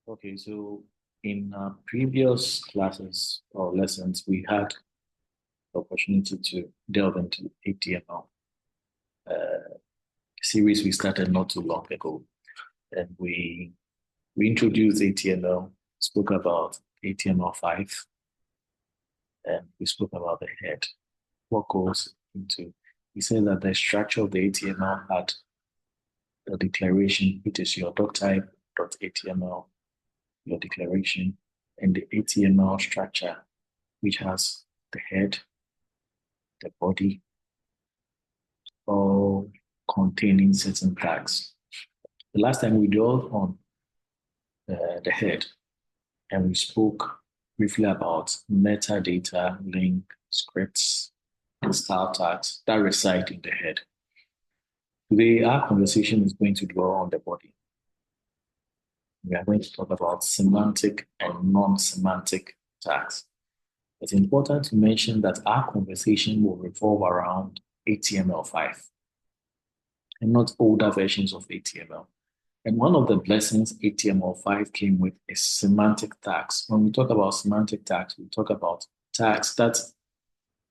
Okay, so in previous classes or lessons, we had the opportunity to delve into HTML, series we started not too long ago. And we introduced HTML, spoke about HTML5, and we spoke about the head, what goes into. We said that the structure of the HTML had the declaration, which is your doctype.html, your declaration, and the HTML structure, which has the head, the body, all containing certain tags. The last time we dwelled on the head and we spoke briefly about metadata, link, scripts, and style tags that reside in the head. Today, our conversation is going to dwell on the body. We are going to talk about semantic and non-semantic tags. It's important to mention that our conversation will revolve around HTML5 and not older versions of HTML. And one of the blessings HTML5 came with is semantic tags. When we talk about semantic tags, we talk about tags that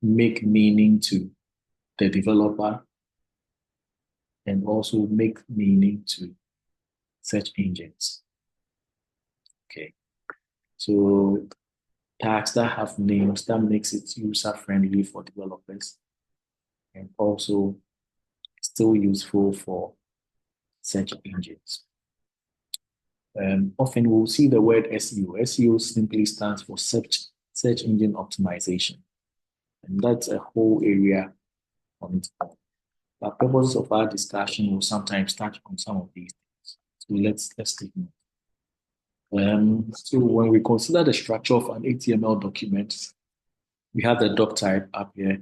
make meaning to the developer and also make meaning to search engines. Okay. So tags that have names that makes it user-friendly for developers and also still useful for search engines. Often we'll see the word SEO. SEO simply stands for search engine optimization. And that's a whole area on its own. But purposes of our discussion will sometimes touch on some of these things. So let's take note. So when we consider the structure of an HTML document, we have the doc type up here,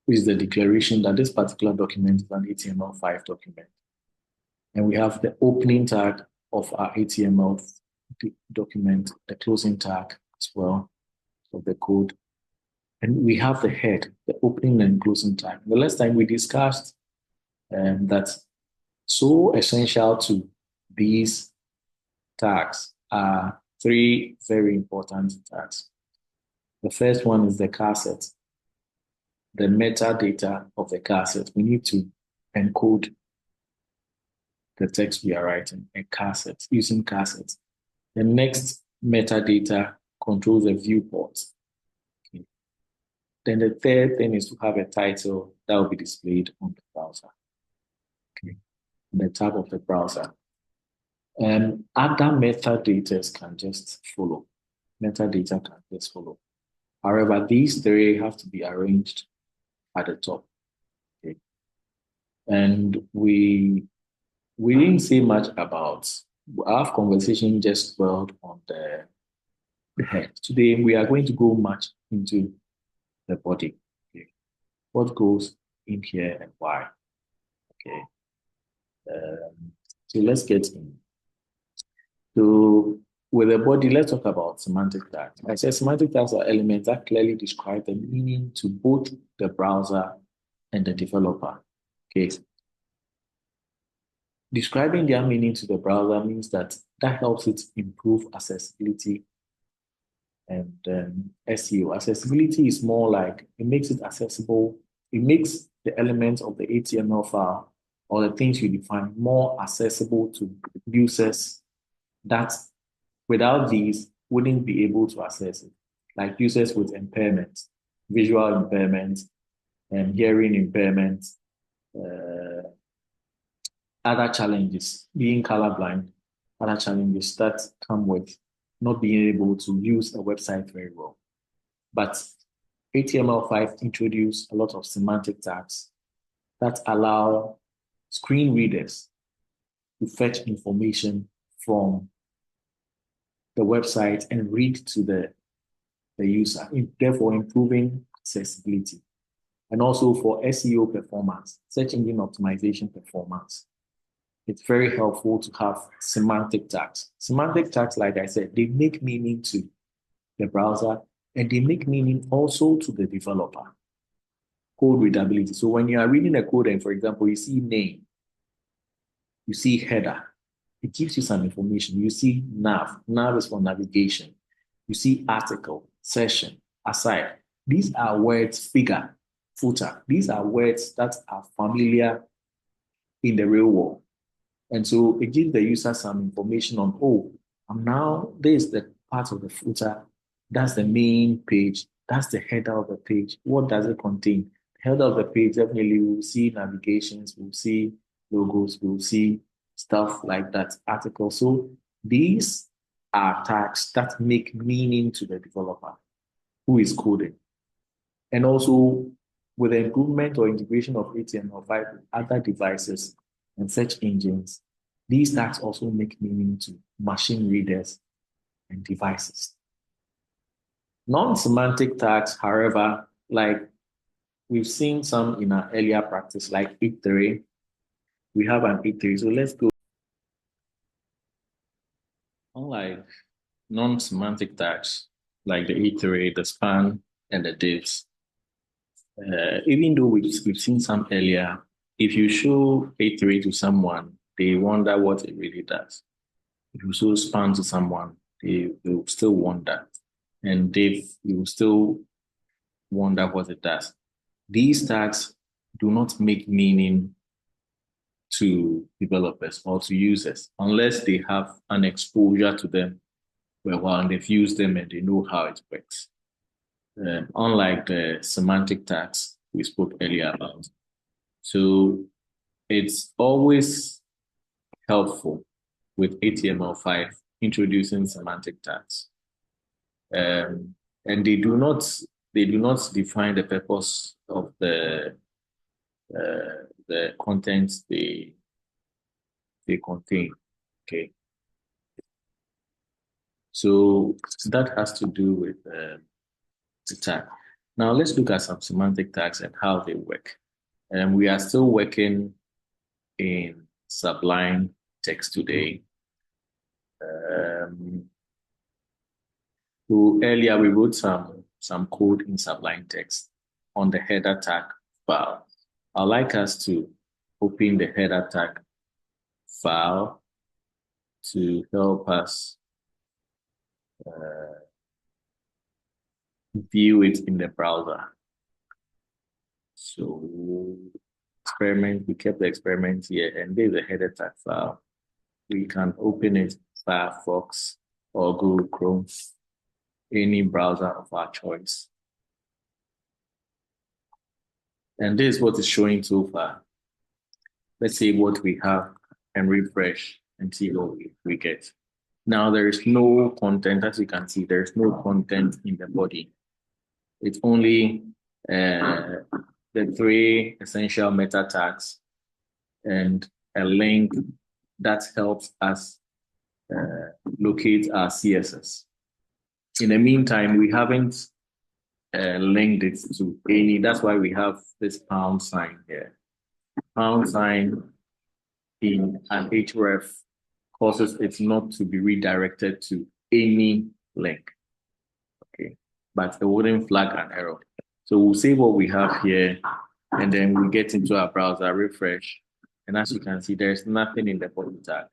which is the declaration that this particular document is an HTML5 document. And we have the opening tag of our HTML document, the closing tag as well of the code. And we have the head, the opening and closing tag. The last time we discussed that so essential to these tags are three very important tags. The first one is the cassette, the metadata of the cassette. We need to encode the text we are writing, a cassette, using cassette. The next metadata controls the viewport. Okay. Then the third thing is to have a title that will be displayed on the browser. Okay. The tab of the browser. Other metadata can just follow. Metadata can just follow. However, these three have to be arranged at the top. Okay. And we didn't say much about our conversation just dwelled on the head. Today we are going to go much into the body. Okay. What goes in here and why? Okay. So let's get in. So with the body, let's talk about semantic tags. I said semantic tags are elements that clearly describe the meaning to both the browser and the developer. Okay. Describing their meaning to the browser means that helps it improve accessibility and SEO. Accessibility is more like it makes it accessible. It makes the elements of the HTML file or the things you define more accessible to users that without these wouldn't be able to access it. Like users with impairment, visual impairment, and hearing impairment, other challenges, being colorblind, other challenges that come with not being able to use a website very well. But HTML5 introduced a lot of semantic tags that allow screen readers to fetch information from the website and read to the user, therefore improving accessibility. And also for SEO performance, search engine optimization performance, it's very helpful to have semantic tags. Semantic tags, like I said, they make meaning to the browser and they make meaning also to the developer. Code readability. So when you are reading a code and, for example, you see name, you see header, It gives you some information. You see nav. Nav is for navigation. You see article, session, aside. These are words, figure, footer. These are words that are familiar in the real world. And so it gives the user some information on, oh, I'm now, this is the part of the footer. That's the main page. That's the header of the page. What does it contain? The header of the page, definitely we'll see navigations, we'll see logos, we'll see stuff like that, articles. So these are tags that make meaning to the developer who is coding. And also with the improvement or integration of HTML5 with other devices and search engines, these tags also make meaning to machine readers and devices. Non-semantic tags, however, like we've seen some in our earlier practice, like E3, we have an E3. So let's go. Unlike non-semantic tags, like the E3, the span, and the divs, even though we've seen some earlier, if you show A3 to someone, they wonder what it really does. If you show span to someone, they will still wonder. And you will still wonder what it does. These tags do not make meaning to developers or to users unless they have an exposure to them and they've used them and they know how it works. Unlike the semantic tags we spoke earlier about. So it's always helpful with HTML5 introducing semantic tags. And they do not define the purpose of the content they contain. Okay. So that has to do with the tag. Now let's look at some semantic tags and how they work. And we are still working in Sublime text today. So earlier we wrote some code in Sublime text on the header tag file. I'd like us to open the header tag file to help us view it in the browser. So experiment, we kept the experiment here, and there's a header tag file. We can open it Firefox or Google Chrome, any browser of our choice. And this is what is showing so far. Let's see what we have and refresh and see what we get. Now there is no content, as you can see, there's no content in the body. It's only the 3 essential meta tags and a link that helps us locate our CSS. In the meantime, we haven't linked it to any, that's why we have this pound sign here. Pound sign in an href causes it not to be redirected to any link. Okay, but it wouldn't flag an error. So we'll see what we have here, and then we get into our browser, refresh, and as you can see, there's nothing in the body tag.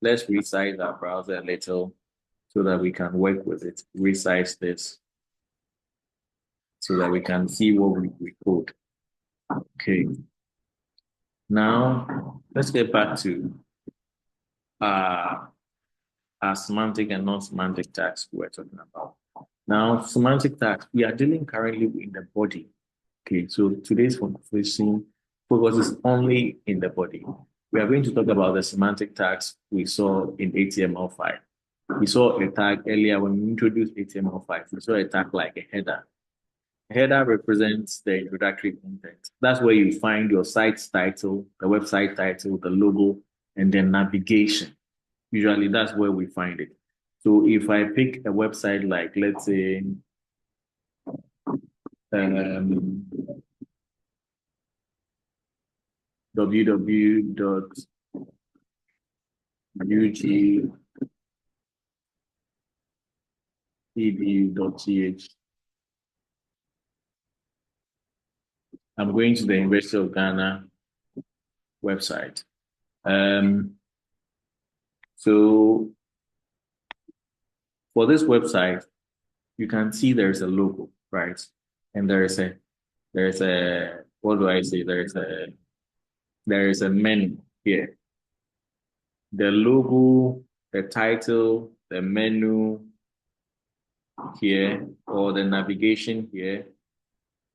Let's resize our browser a little so that we can work with it. Resize this so that we can see what we code. Okay. Now, let's get back to our semantic and non-semantic tags we're talking about. Now, semantic tags, we are dealing currently in the body. Okay, so today's conversation focuses only in the body. We are going to talk about the semantic tags we saw in HTML5. We saw a tag earlier when we introduced HTML5. We saw a tag like a header. A header represents the introductory content. That's where you find your site's title, the website title, the logo, and then navigation. Usually that's where we find it. So if I pick a website like, let's say, www.ugedu.ch, I'm going to the University of Ghana website. So for this website, you can see there's a logo, right? And there's a what do I say? There is a menu here. The logo, the title, the menu here, or the navigation here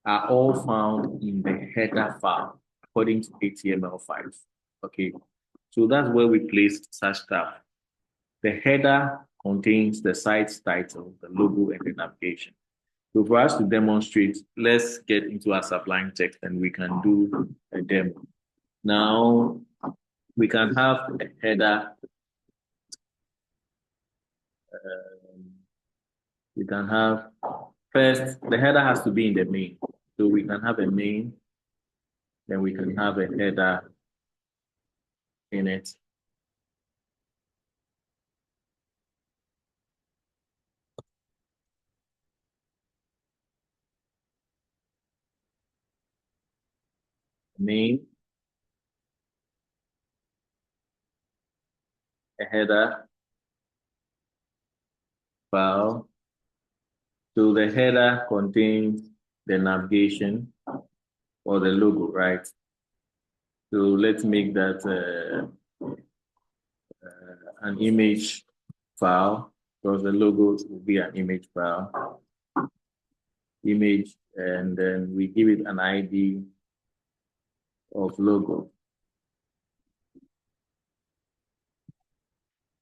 are all found in the header file according to HTML5. Okay, so that's where we place such stuff. The header contains the site's title, the logo, and the navigation. So for us to demonstrate, let's get into our Sublime text and we can do a demo. Now, we can have a header. We can have, first, the header has to be in the main. So we can have a main, then we can have a header in it. Main, a header, file. So the header contains the navigation or the logo, right? So let's make that an image file because the logo will be an image file, image, and then we give it an ID of logo.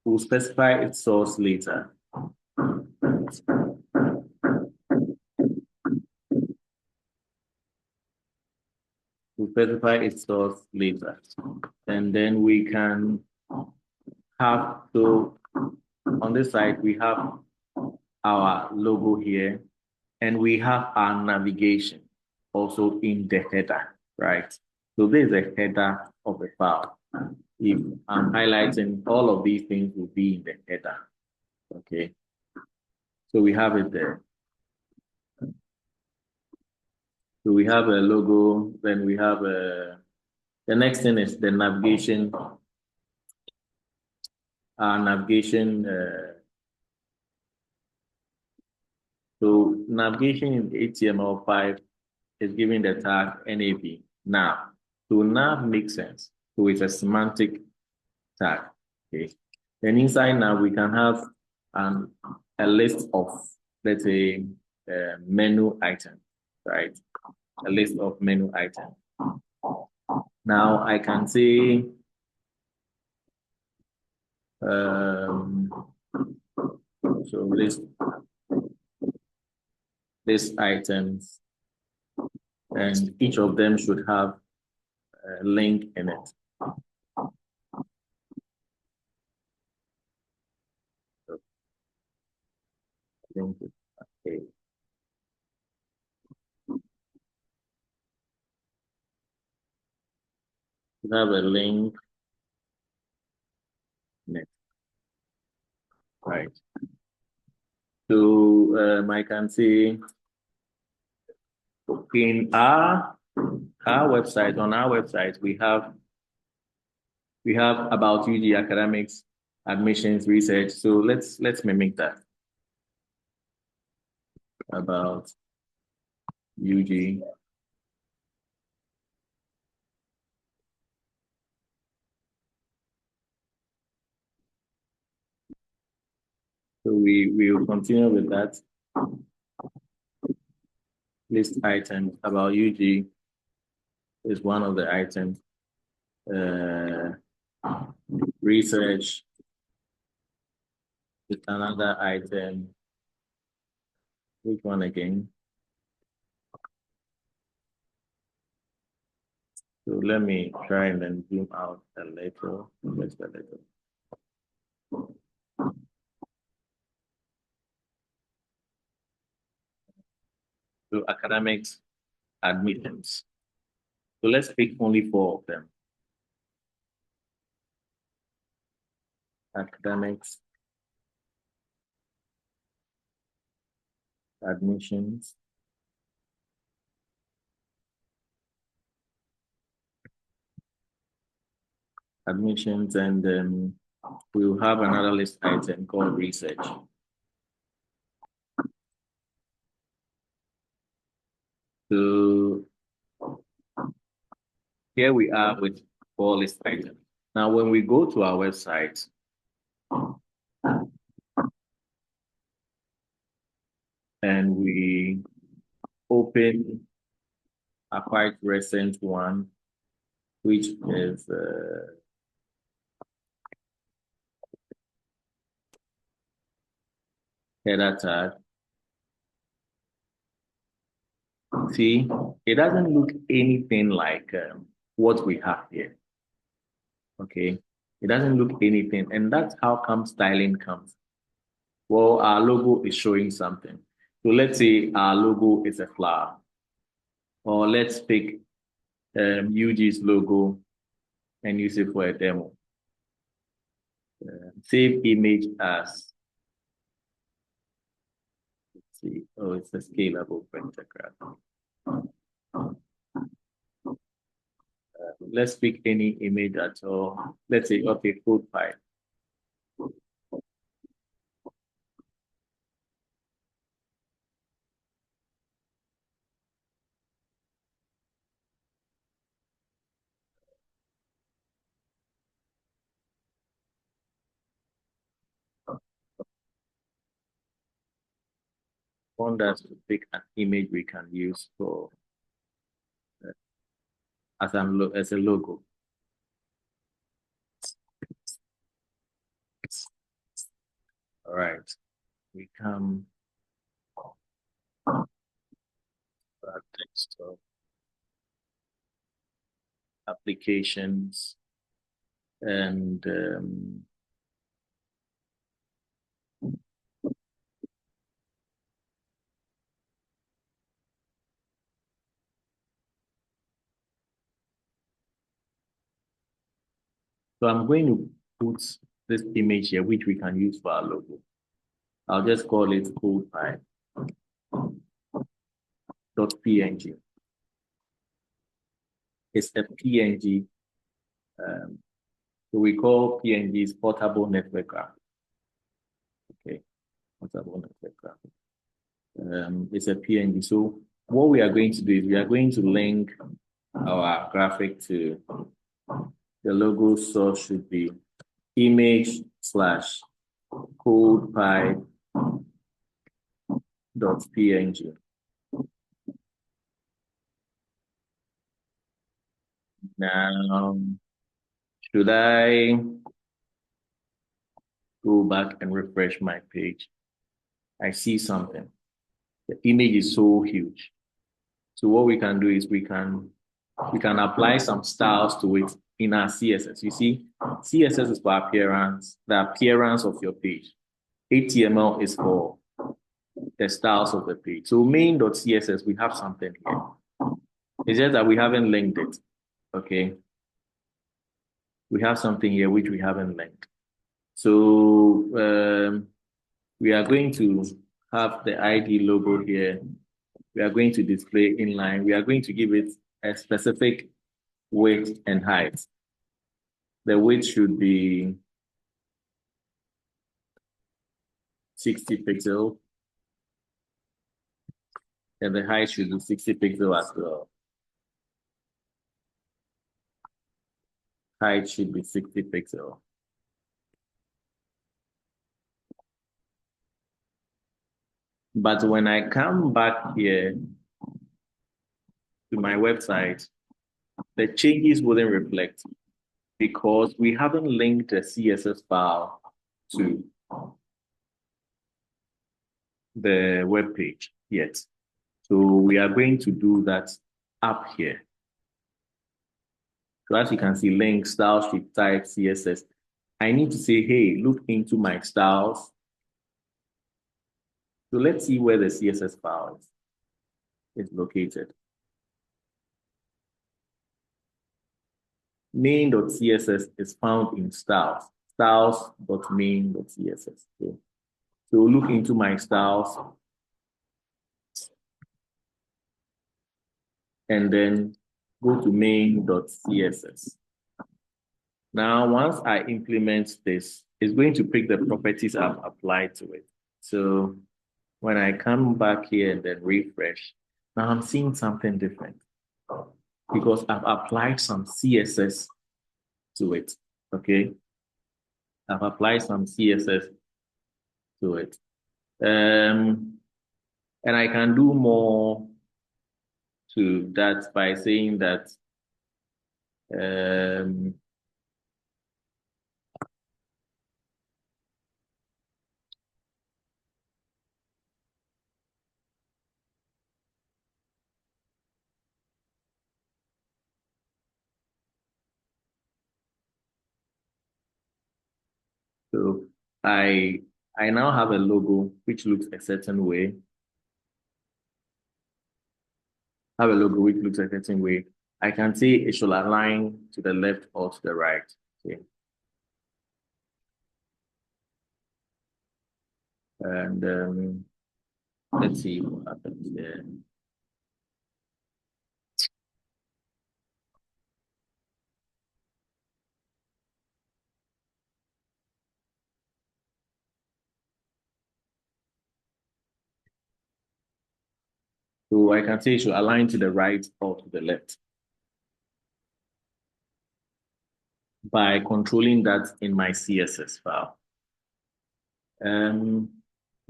We'll specify its source later. We'll specify its source later. And then we can have, so on this side, we have our logo here, and we have our navigation also in the header, right? So this is a header of a file. If I'm highlighting, all of these things will be in the header, okay? So we have it there. So we have a logo, then we have the next thing is the navigation. Navigation, so navigation in HTML5 is giving the tag nav. Nav. So nav makes sense. So it's a semantic tag. Okay. Then inside nav we can have a list of, let's say, menu items, right? A list of menu items. Now I can say so list items, and each of them should have a link in it. So, okay. You have a link next, right? So I can say in our website, on our website, we have about UG academics, admissions, research. So let's mimic that about UG. So we will continue with that. List items about UG is one of the items. Research is another item. Which one again? So let me try and then zoom out a little, just a little. So academics, admissions. So let's pick only four of them. Academics, admissions, and we will have another list item called research. So here we are with 4 list items. Now, when we go to our website, and we open a quite recent one, which is header tag. See, it doesn't look anything like what we have here. Okay, it doesn't look anything, and that's how come styling comes. Well, our logo is showing something. So let's say our logo is a flower, or let's pick UG's logo and use it for a demo. Save image as, let's see, oh, it's a scalable vector graph. Let's pick any image at all. Let's say, okay, code file. Want us to pick an image we can use for as a logo. All right, we come back desktop applications and so I'm going to put this image here, which we can use for our logo. I'll just call it code file .png. It's a PNG. So we call PNGs portable network graph. Okay, portable network graph. It's a PNG. So what we are going to do is we are going to link our graphic to the logo source should be image slash CodePy.png. Now, should I go back and refresh my page? I see something. The image is so huge. So what we can do is we can apply some styles to it in our CSS. You see, CSS is for appearance, the appearance of your page. HTML is for the styles of the page. So main.css, we have something here. It's just that we haven't linked it. Okay. We have something here which we haven't linked. So we are going to have the ID logo here. We are going to display inline. We are going to give it a specific width and height. The width should be 60 pixels. And the height should be 60 pixels as well. Height should be 60 pixels. But when I come back here to my website, the changes wouldn't reflect because we haven't linked the CSS file to the web page yet. So we are going to do that up here. So as you can see, link, style sheet type, CSS. I need to say, hey, look into my styles. So let's see where the CSS file is located. Main.css is found in styles, styles.main.css. Okay. So look into my styles and then go to main.css. Now, once I implement this, it's going to pick the properties I've applied to it. So when I come back here and then refresh, now I'm seeing something different because I've applied some CSS to it. Okay. I've applied some CSS to it. And I can do more to that by saying that um, so I I now have a logo which looks a certain way. Have a logo which looks a certain way. I can say it should align to the left or to the right. Okay. And let's see what happens there. So I can say it should align to the right or to the left by controlling that in my CSS file. Um,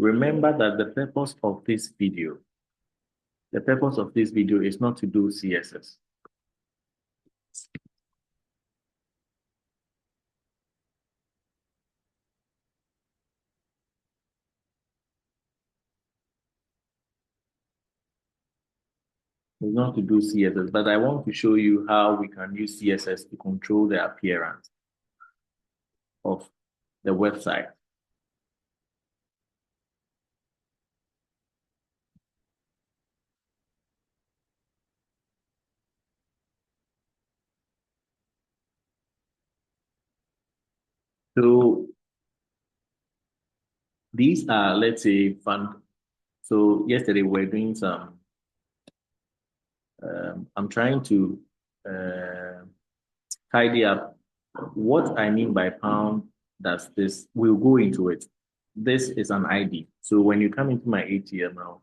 Remember that the purpose of this video is not to do CSS. It's not to do CSS, but I want to show you how we can use CSS to control the appearance of the website. So these are, let's say, fun. So yesterday we were doing some, I'm trying to tidy up what I mean by pound. Does this, we'll go into it. This is an ID. So when you come into my HTML,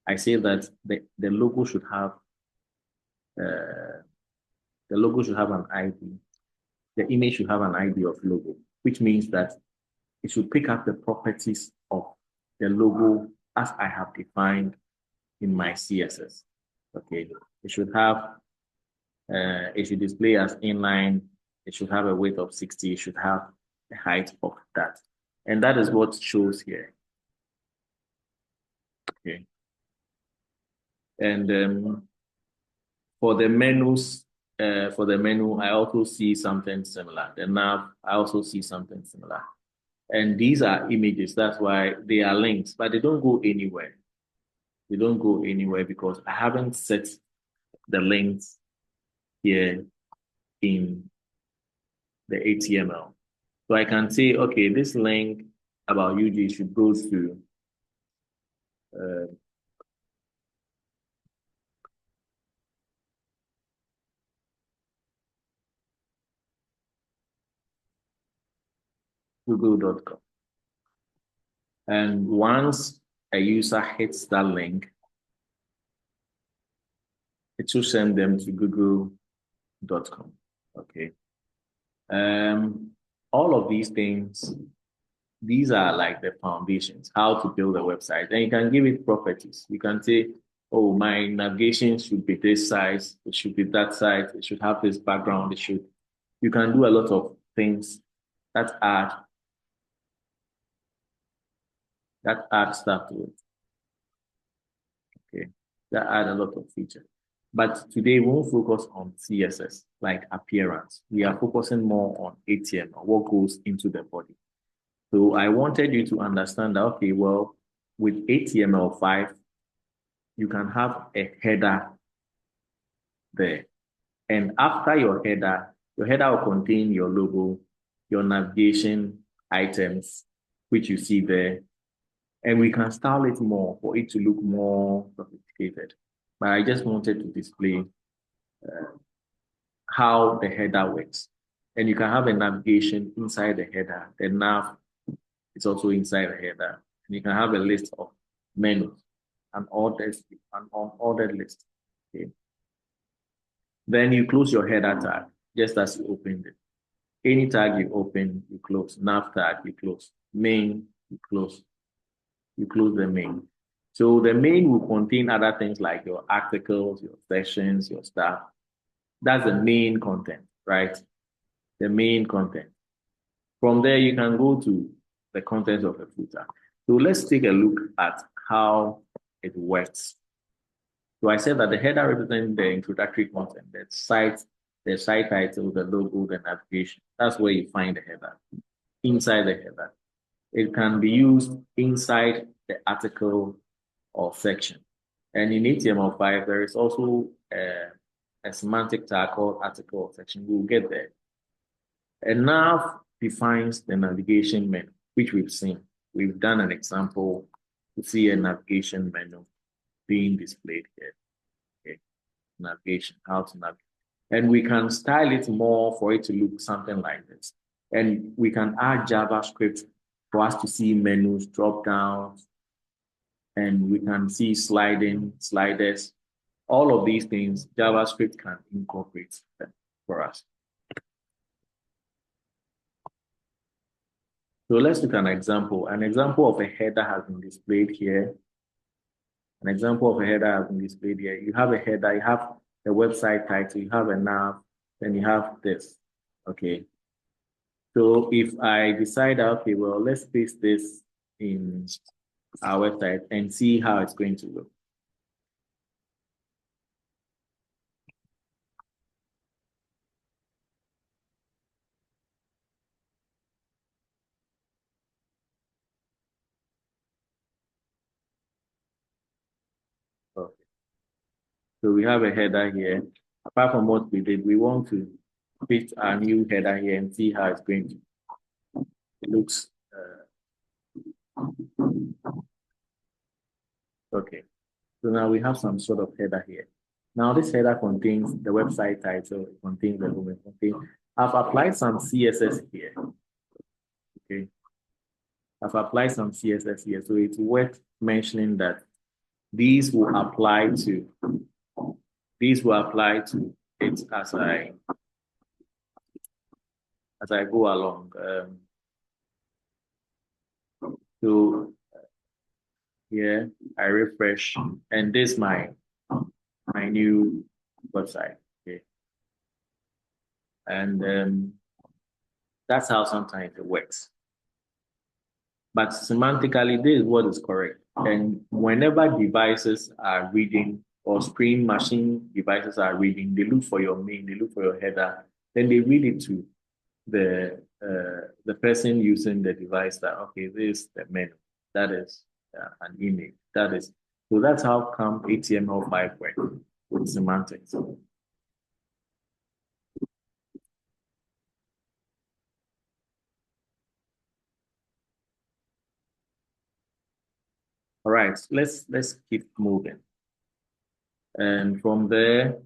I say that the logo should have uh, an ID. The image should have an ID of logo, which means that it should pick up the properties of the logo as I have defined in my CSS. Okay, it should have, it should display as inline. It should have a width of 60. It should have a height of that. And that is what shows here. Okay. And for the menus, for the menu, I also see something similar. The nav, I also see something similar. And these are images. That's why they are links, but they don't go anywhere. They don't go anywhere because I haven't set the links here in the HTML. So I can say, okay, this link about UG should go to uh, google.com. And once a user hits that link, it will send them to google.com. Okay. All of these things, these are like the foundations, how to build a website. And you can give it properties. You can say, oh, my navigation should be this size, it should be that size, it should have this background, you can do a lot of things that add stuff to it. Okay. That add a lot of features. But today we won't focus on CSS, like appearance. We are focusing more on HTML, what goes into the body. So I wanted you to understand that, okay, well, with HTML5, you can have a header there. And after your header will contain your logo, your navigation items, which you see there. And we can style it more for it to look more sophisticated. But I just wanted to display how the header works. And you can have a navigation inside the header. The nav is also inside the header. And you can have a list of menus, an unordered list. Okay. Then you close your header tag just as you opened it. Any tag you open, you close. Nav tag, you close. Main, you close. You close the main. So the main will contain other things like your articles, your sessions, your stuff. That's the main content, right? The main content. From there, you can go to the contents of the footer. So let's take a look at how it works. So I said that the header represents the introductory content, the site title, the logo, the navigation. That's where you find the header. Inside the header. It can be used inside the article or section. And in HTML5, there is also a semantic tag called article or section. We'll get there. And nav defines the navigation menu, which we've seen. We've done an example to see a navigation menu being displayed here. Okay. Navigation, how to navigate. And we can style it more for it to look something like this. And we can add JavaScript for us to see menus, drop downs, and we can see sliders. All of these things, JavaScript can incorporate them for us. So let's look at an example. An example of a header has been displayed here. An example of a header has been displayed here. You have a header, you have a website title, you have a nav, then you have this. Okay. So if I decide, okay, well, let's paste this in our website and see how it's going to look. Okay. So we have a header here. Apart from what we did, we want to paste our new header here and see how it's going to. It looks okay. So now we have some sort of header here. Now this header contains the website title, it contains the home, it contains. I've applied some CSS here. Okay. I've applied some CSS here. So it's worth mentioning that these will apply to it as I go along. So here I refresh, and this is my new website. Okay, and that's how sometimes it works. But semantically, this is what is correct. And whenever devices are reading or screen machine devices are reading, they look for your main, they look for your header, then they read it to the person using the device that, okay, this is the menu, that is an image, that is. So that's how come HTML5 works with semantics. All right, let's keep moving. And from there,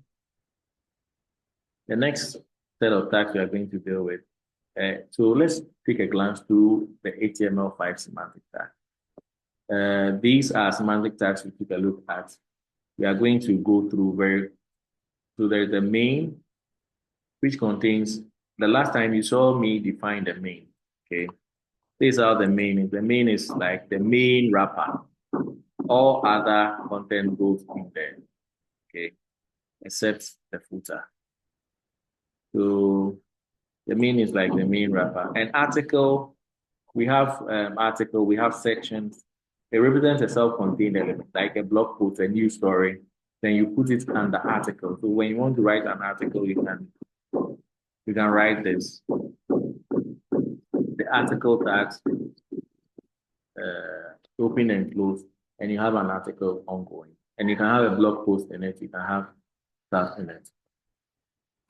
the next set of tags we are going to deal with. So let's take a glance through the HTML5 semantic tag. These are semantic tags we took a look at. We are going to go through so there's the main, which contains, the last time you saw me define the main, okay? This is how the main is. The main is like the main wrapper. All other content goes in there, okay? Except the footer. So the main is like the main wrapper. An article, we have article, we have sections. It represents a self-contained element, like a blog post, a news story. Then you put it under article. So when you want to write an article, you can write this. The article tags open and close, and you have an article ongoing. And you can have a blog post in it. You can have stuff in it.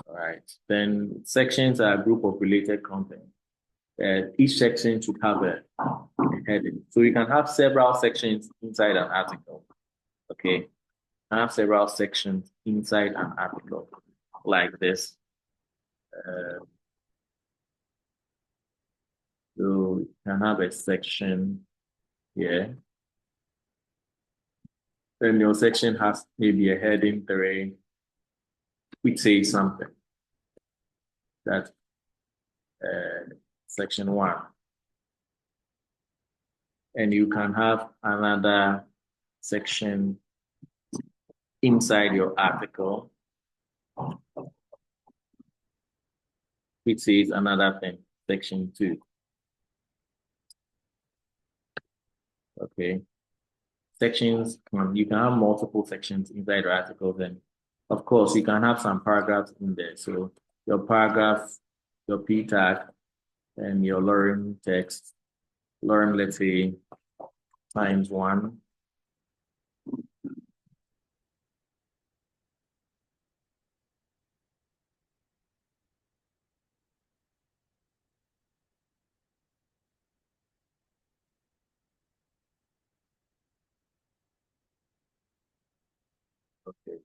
All right. Then sections are a group of related content. Each section should have a heading. So you can have several sections inside an article. Okay. I have several sections inside an article like this. So you can have a section here. Then your section has maybe a heading 3, which says something. That's section 1. And you can have another section inside your article, which says another thing, section 2. Okay. Sections, you can have multiple sections inside your articles, and of course, you can have some paragraphs in there. So your paragraph, your P tag, and your lorem text, lorem, let's say, ×1. Okay.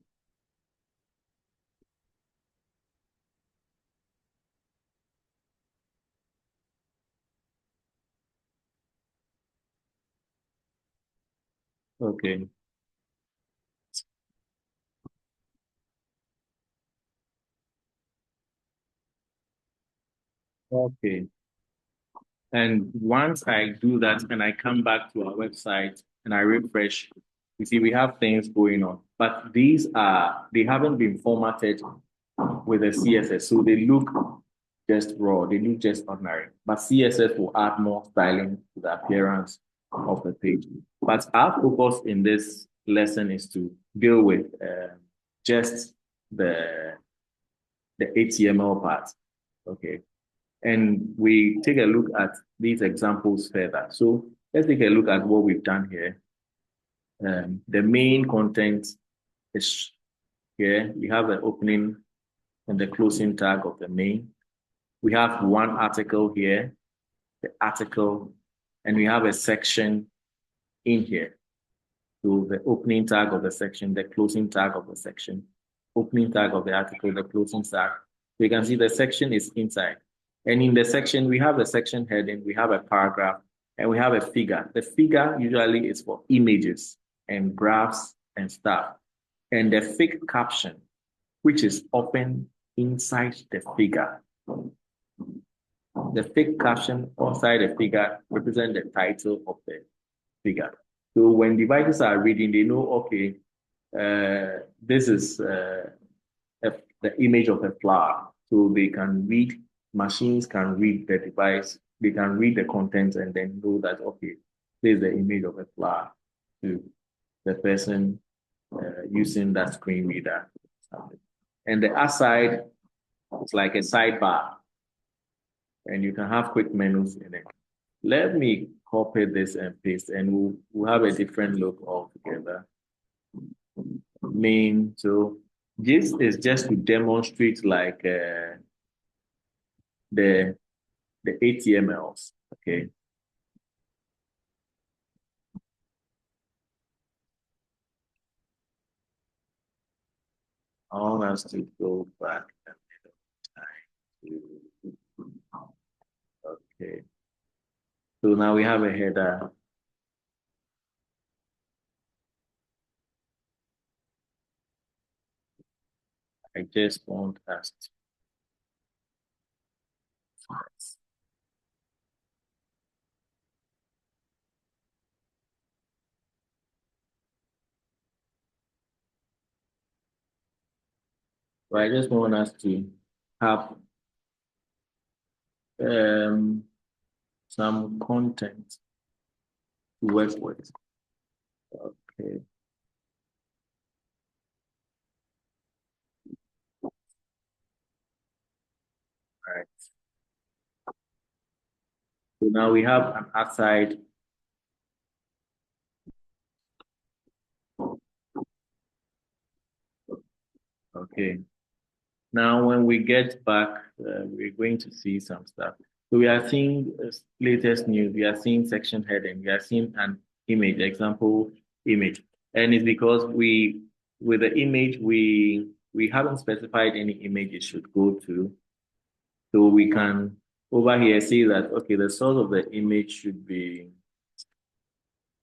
Okay. Okay. And once I do that and I come back to our website and I refresh, you see we have things going on. But they haven't been formatted with a CSS. So they look just raw, they look just ordinary. But CSS will add more styling to the appearance of the page. But our focus in this lesson is to deal with just the HTML part. Okay. And we take a look at these examples further. So let's take a look at what we've done here. The main content is here. We have the opening and the closing tag of the main. We have one article here, the article, and we have a section in here. So the opening tag of the section, the closing tag of the section, opening tag of the article, the closing tag. So you can see the section is inside. And in the section, we have a section heading, we have a paragraph, and we have a figure. The figure usually is for images and graphs and stuff. And the fake caption, which is often inside the figure. The fake caption inside the figure represents the title of the figure. So when devices are reading, they know, okay, this is the image of a flower. So they can read, machines can read the device, they can read the content and then know that, okay, this is the image of a flower to the person using that screen reader. And the aside, it's like a sidebar, and you can have quick menus in it. Let me copy this and paste, and we'll have a different look altogether. Main, so this is just to demonstrate like the HTMLs, okay? I want us to go back a bit of time to, okay. So now we have a header. I just want us to. So I just want us to have some content to work with. Okay. All right. So now we have an outside. Okay. Now, when we get back, we're going to see some stuff. So we are seeing latest news. We are seeing section heading. We are seeing an image, example image. And it's because with the image, we haven't specified any image it should go to. So we can over here, see that, okay, the source of the image should be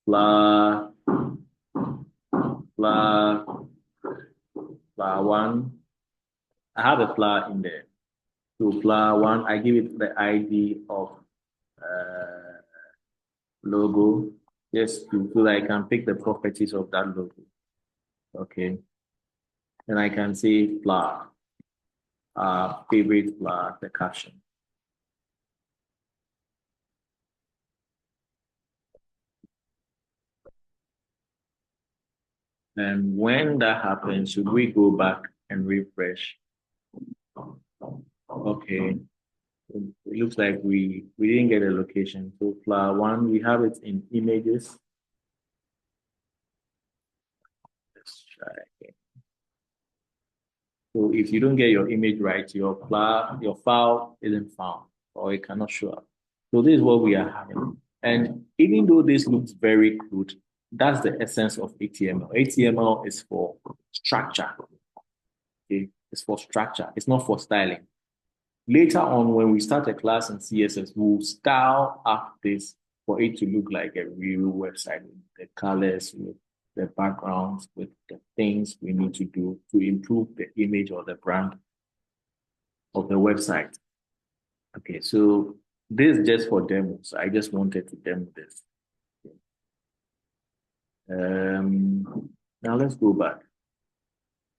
flower, flower, flower one. I have a flower in there. So flower one, I give it the ID of logo, just so that I can pick the properties of that logo. Okay. And I can say flower, favorite flower, the caption. And when that happens, should we go back and refresh? Okay. It looks like we didn't get a location. So flower one, we have it in images. Let's try again. So if you don't get your image right, your file isn't found or it cannot show up. So this is what we are having. And even though this looks very crude, that's the essence of HTML. HTML is for structure. Okay? It's for structure. It's not for styling. Later on, when we start a class in CSS, we'll style up this for it to look like a real website with the colors, with the backgrounds, with the things we need to do to improve the image or the brand of the website. Okay, so this is just for demos. I just wanted to demo this. Now let's go back.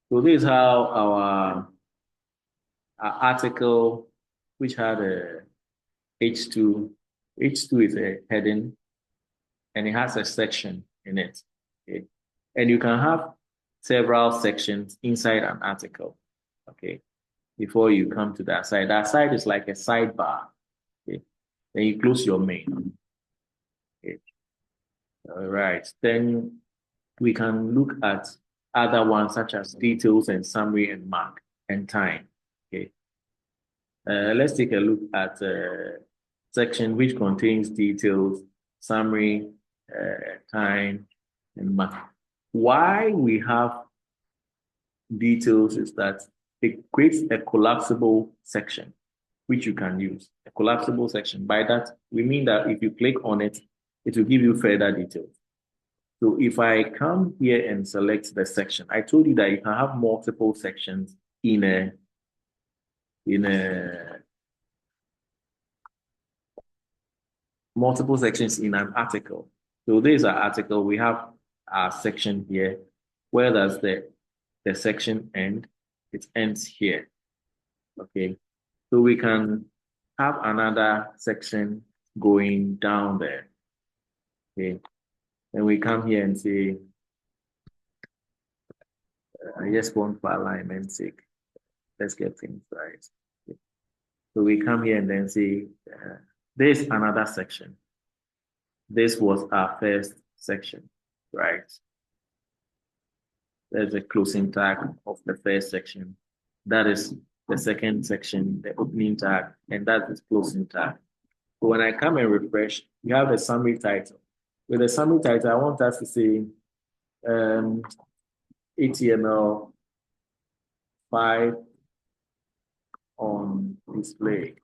So this is how our article, which had a H2, H2 is a heading, and it has a section in it. Okay? And you can have several sections inside an article. Okay, before you come to that side. That side is like a sidebar. Okay, then you close your main. Okay, all right. Then we can look at other ones such as details and summary and mark and time. Okay, let's take a look at a section which contains details, summary, time, and mark. Why we have details is that it creates a collapsible section which you can use. A collapsible section. By that, we mean that if you click on it, it will give you further details. So if I come here and select the section, I told you that you can have multiple sections in a multiple sections in an article. So this is our article. We have our section here. Where does the section end? It ends here. Okay. So we can have another section going down there. Okay. And we come here and say, I just want for alignment's sake. Let's get things right. Okay. So we come here and then say, there's another section. This was our first section, right? There's a closing tag of the first section. That is the second section, the opening tag, and that is closing tag. So when I come and refresh, you have a summary title. With the summary title, I want us to say HTML5 on display.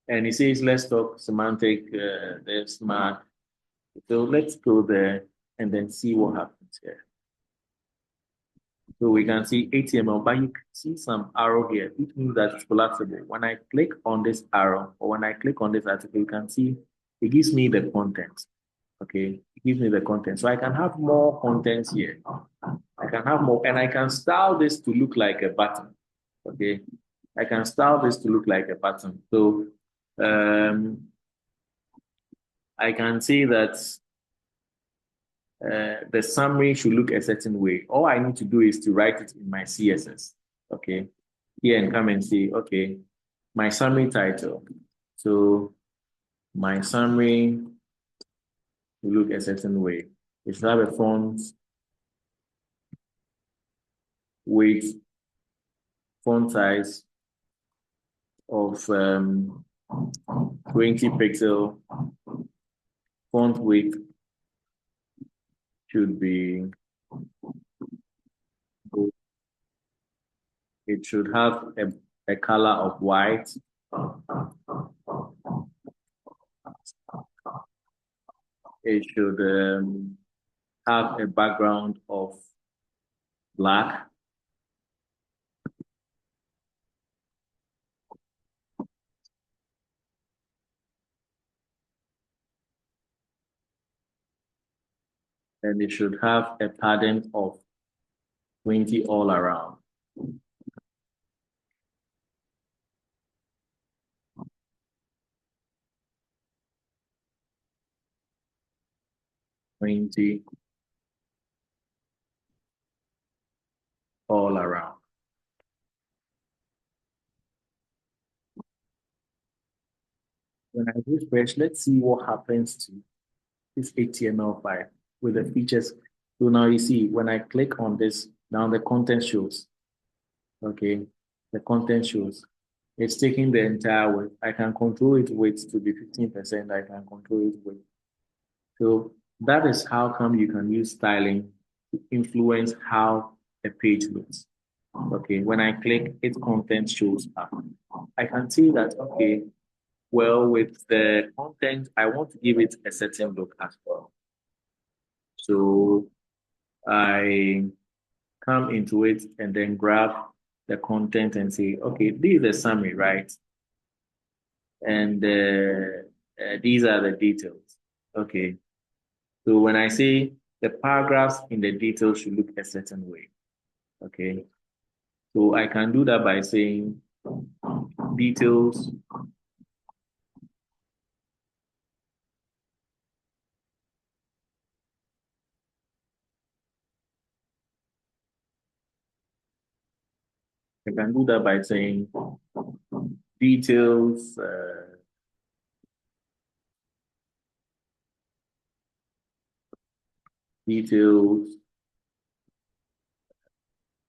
And it says, let's talk semantic, there's smart. So let's go there and then see what happens here. So we can see HTML, but you can see some arrow here, which means that it's collapsible. When I click on this arrow or when I click on this article, you can see it gives me the content. Okay, it gives me the content. So I can have more content here. I can have more, and I can style this to look like a button. Okay, I can style this to look like a button. So I can say that the summary should look a certain way. All I need to do is to write it in my CSS. Okay, here and come and say, okay, my summary title. So my summary will look a certain way. It should have a font weight, font size of 20 pixel. Font width should be, it should have a color of white. It should have a background of black. And it should have a pattern of 20 all around. All around. When I refresh, let's see what happens to this HTML file with the features. So now you see, when I click on this, now the content shows. Okay, the content shows. It's taking the entire width. I can control it width to be 15%. I can control it width. So that is how come you can use styling to influence how a page looks. Okay, when I click, its content shows up. I can see that, okay, well, with the content, I want to give it a certain look as well. So I come into it and then grab the content and say, okay, this is the summary, right? And these are the details. Okay. So when I say the paragraphs in the details should look a certain way. Okay. So I can do that by saying details I can do that by saying details, details,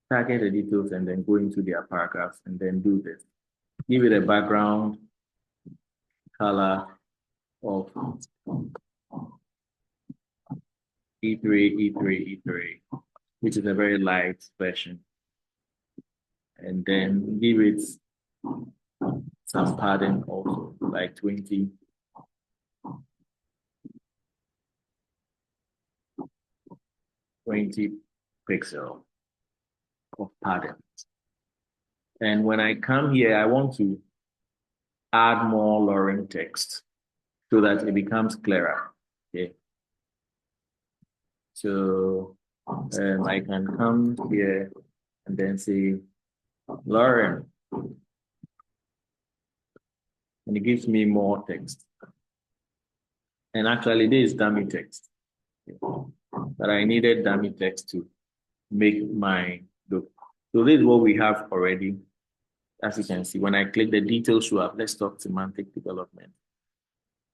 target the details, and then go into their paragraphs and then do this. Give it a background color of E3, E3, E3, which is a very light version. And then give it some padding also, like 20 pixel of padding. And when I come here, I want to add more lorem text so that it becomes clearer. Okay. So I can come here and then say lorem, and it gives me more text. And actually, this is dummy text. But I needed dummy text to make my look. So this is what we have already. As you can see, when I click the details show up, let's talk semantic development.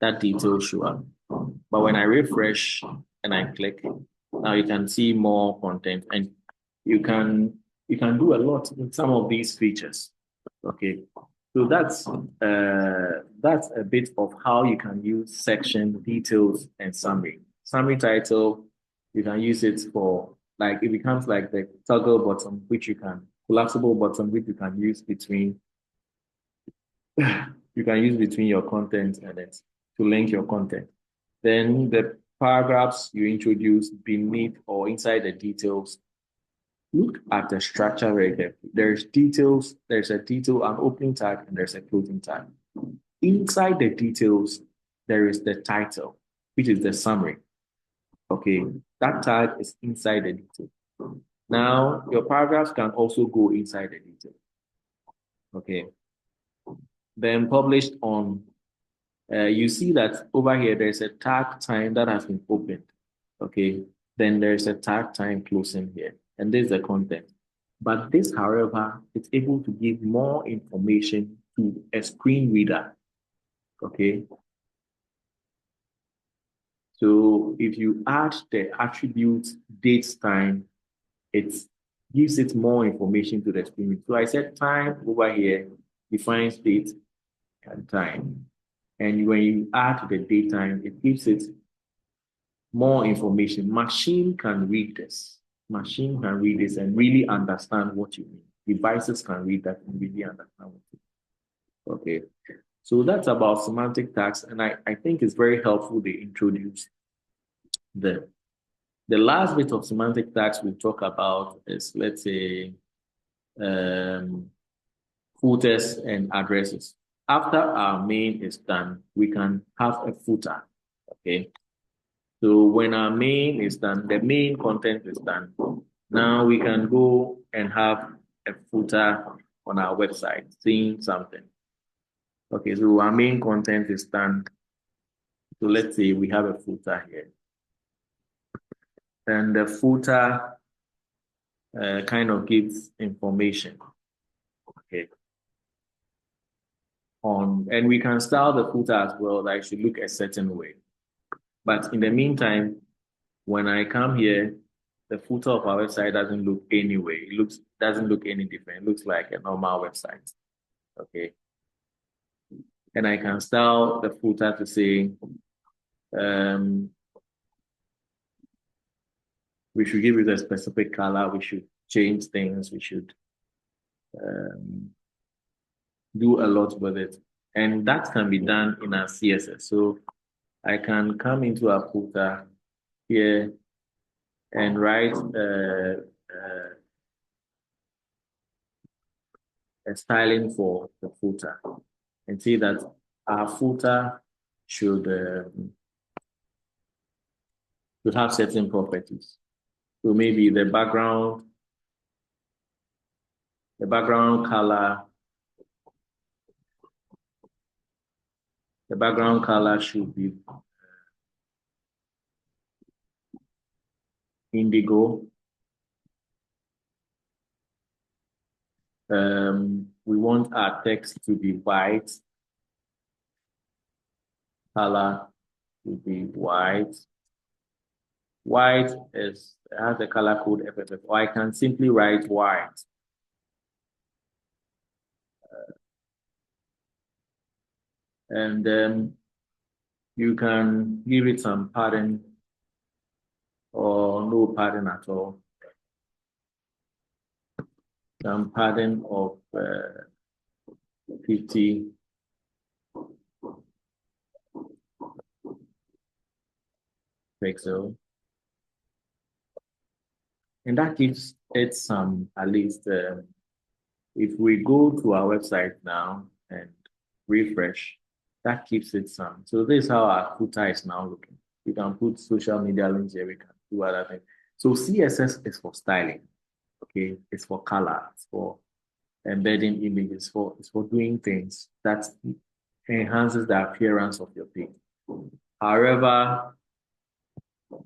That detail show up. But when I refresh and I click, now you can see more content, and you can do a lot with some of these features. Okay. So that's a bit of how you can use section, details, and summary. Summary title, you can use it for, like, it becomes like the toggle button, which you can, collapsible button, which you can use between your content and it to link your content. Then the paragraphs you introduce beneath or inside the details. Look at the structure very carefully. There's details, there's a detail, an opening tag, and there's a closing tag. Inside the details, there is the title, which is the summary. Okay, that tag is inside the detail. Now, your paragraphs can also go inside the detail. Okay. Then published on, you see that over here, there's a tag time that has been opened. Okay. Then there's a tag time closing here. And this is the content. But this, however, it's able to give more information to a screen reader. Okay. So if you add the attribute date time, it gives it more information to the screen reader. So I said time over here defines date and time. And when you add the date time, it gives it more information. Machine can read this. Machine can read this and really understand what you mean. devices can read that and really understand it. Okay. So that's about semantic tags. And I think it's very helpful they introduce them. The last bit of semantic tags we talk about is, let's say, um, footers and addresses. After our main is done, we can have a footer. Okay. So when our main is done, the main content is done. Now we can go and have a footer on our website saying something. Okay, so our main content is done. So let's say we have a footer here. And the footer kind of gives information. Okay. And we can style the footer as well, that it should look a certain way. But in the meantime, when I come here, the footer of our website doesn't look any way. Doesn't look any different. It looks like a normal website. Okay. And I can style the footer to say, we should give it a specific color. We should change things. We should do a lot with it. And that can be done in our CSS. So I can come into a footer here and write a styling for the footer and see that our footer should have certain properties. So maybe the background color should be indigo. We want our text to be white. Color to be white. White has the color code FFF, or I can simply write white. And then you can give it some padding or no padding at all. Some padding of 50 pixels. And that gives it some, at least, if we go to our website now and refresh, that keeps it some. So this is how our footer is now looking. We can put social media links here, we can do other things. So CSS is for styling, okay? It's for color, it's for embedding images, it's for doing things that enhances the appearance of your page. However,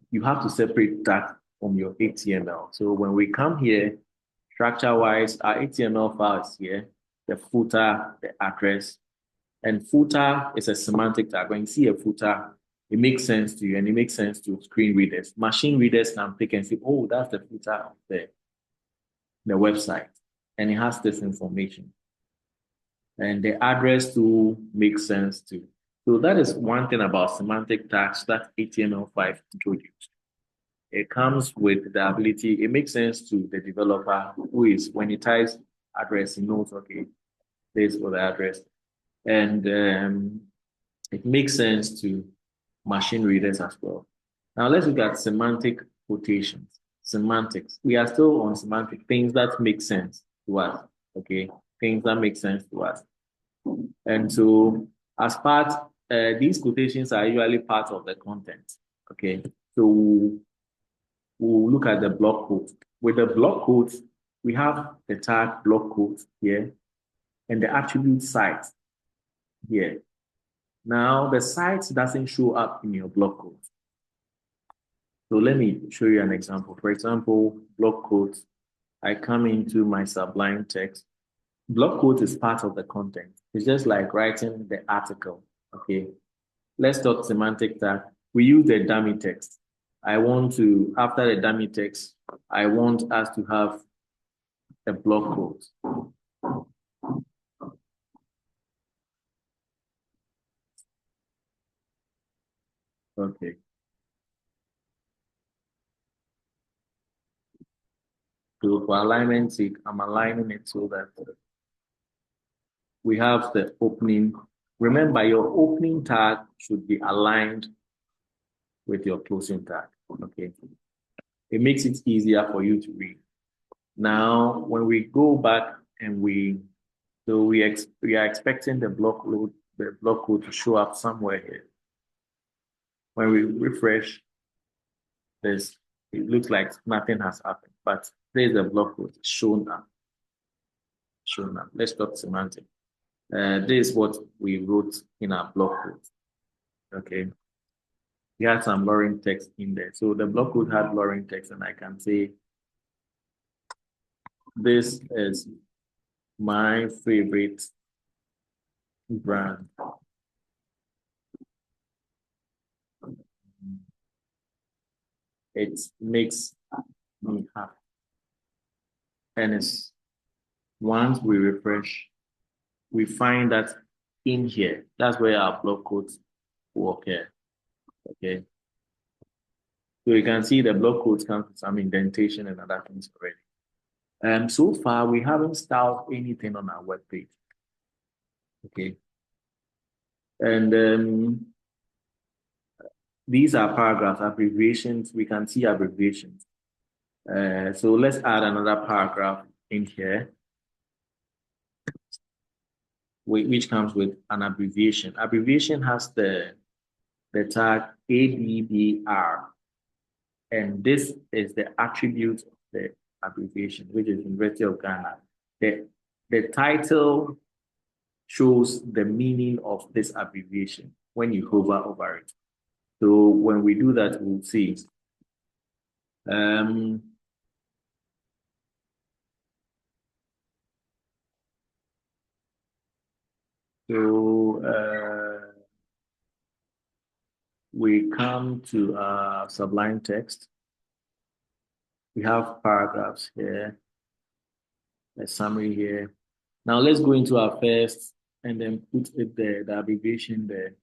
you have to separate that from your HTML. So when we come here, structure-wise, our HTML file is here, the footer, the address, and footer is a semantic tag. When you see a footer, it makes sense to you and it makes sense to screen readers. Machine readers can pick and say, oh, that's the footer of the website. And it has this information. And the address too makes sense too. So that is one thing about semantic tags that HTML5 introduced. It comes with the ability, it makes sense to the developer who is, when he types address, he knows, okay, this for the address. And it makes sense to machine readers as well. Now let's look at semantic quotations. Semantics. We are still on semantic, things that make sense to us, okay? Things that make sense to us. And so as part, these quotations are usually part of the content, okay? So we'll look at the block quote. With the block quote, we have the tag block quote here and the attribute site here. Now, the site doesn't show up in your block quote. So let me show you an example. For example, block quote, I come into my Sublime text. Block quote is part of the content. It's just like writing the article, okay? Let's talk semantic tag. We use the dummy text. I want to, after the dummy text, I want us to have a block quote. Okay. So for alignment's sake, I'm aligning it so that we have the opening. Remember, your opening tag should be aligned with your closing tag. Okay. It makes it easier for you to read. Now, when we go back and we are expecting the block code to show up somewhere here. When we refresh this, it looks like nothing has happened, but there's a block code shown up. Shown up. Let's talk semantic. This is what we wrote in our block code. Okay. We had some blurring text in there. So the block code had blurring text, and I can say, this is my favorite brand. It makes me happy. And it's once we refresh, we find that in here, that's where our block codes will occur. Okay. So you can see the block codes come with some indentation and other things already. So far, we haven't styled anything on our web page. Okay. And these are paragraphs, abbreviations. We can see abbreviations. So let's add another paragraph in here, which comes with an abbreviation. Abbreviation has the tag ABBR, and this is the attribute of the abbreviation, which is University of Ghana. The title shows the meaning of this abbreviation when you hover over it. So when we do that, we'll see. We come to Sublime Text. We have paragraphs here, a summary here. Now let's go into our first and then put it there, the abbreviation there.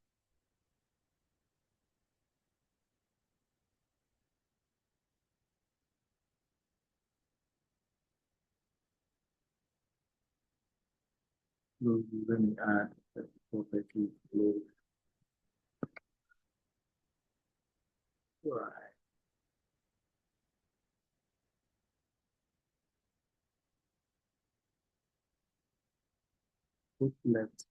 Let me add the property below. Right. Put left.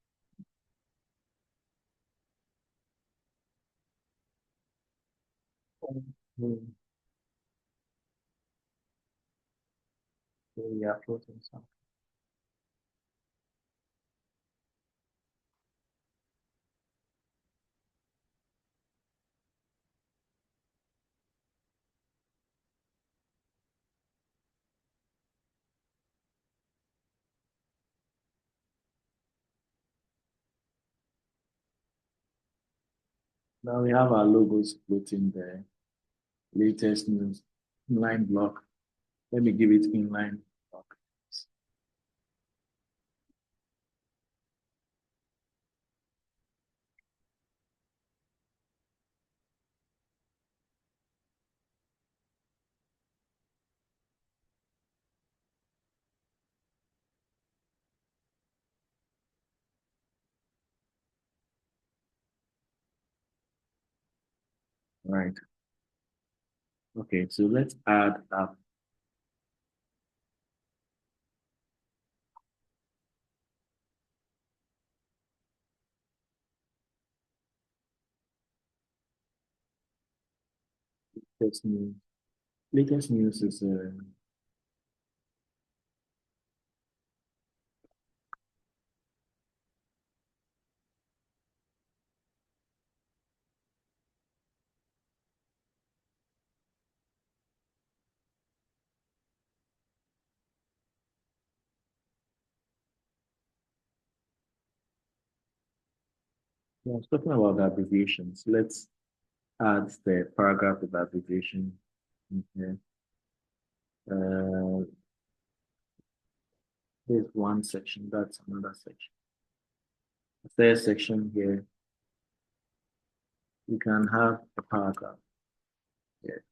So we are putting something. Now we have our logos floating there. Latest news, inline block. Let me give it inline block. Right. Okay, so let's add up. Latest news. Latest news is I was talking about the abbreviations. Let's add the paragraph with abbreviation in here. There's one section, that's another section. The third section here, you can have a paragraph here.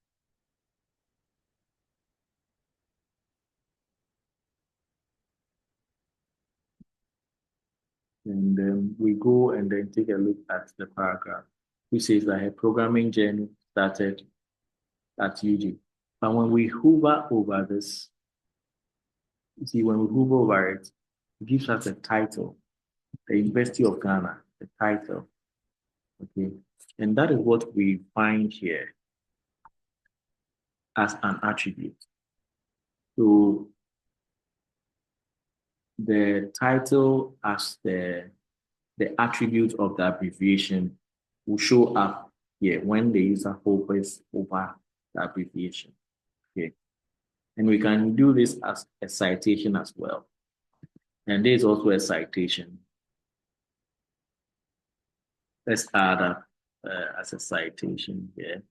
And then we go and then take a look at the paragraph, which says that her programming journey started at UG. And when we hover over this, you see, when we hover over it, it gives us a title, the University of Ghana, the title. Okay. And that is what we find here as an attribute. So the title as the attribute of the abbreviation will show up here when the user hovers over the abbreviation. Okay. And we can do this as a citation as well. And there's also a citation. Let's add up as a citation here.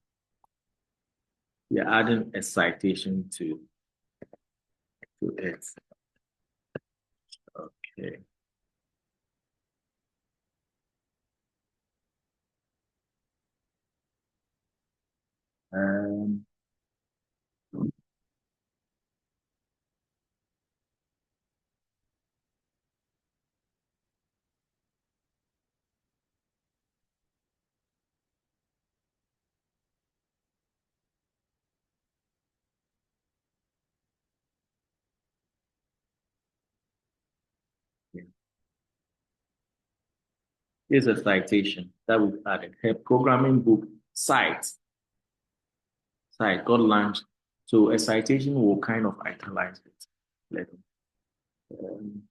We're adding a citation to it. Okay. Um, Here's a citation that we've added. Her programming book site got launched. So a citation will kind of italize it. Um,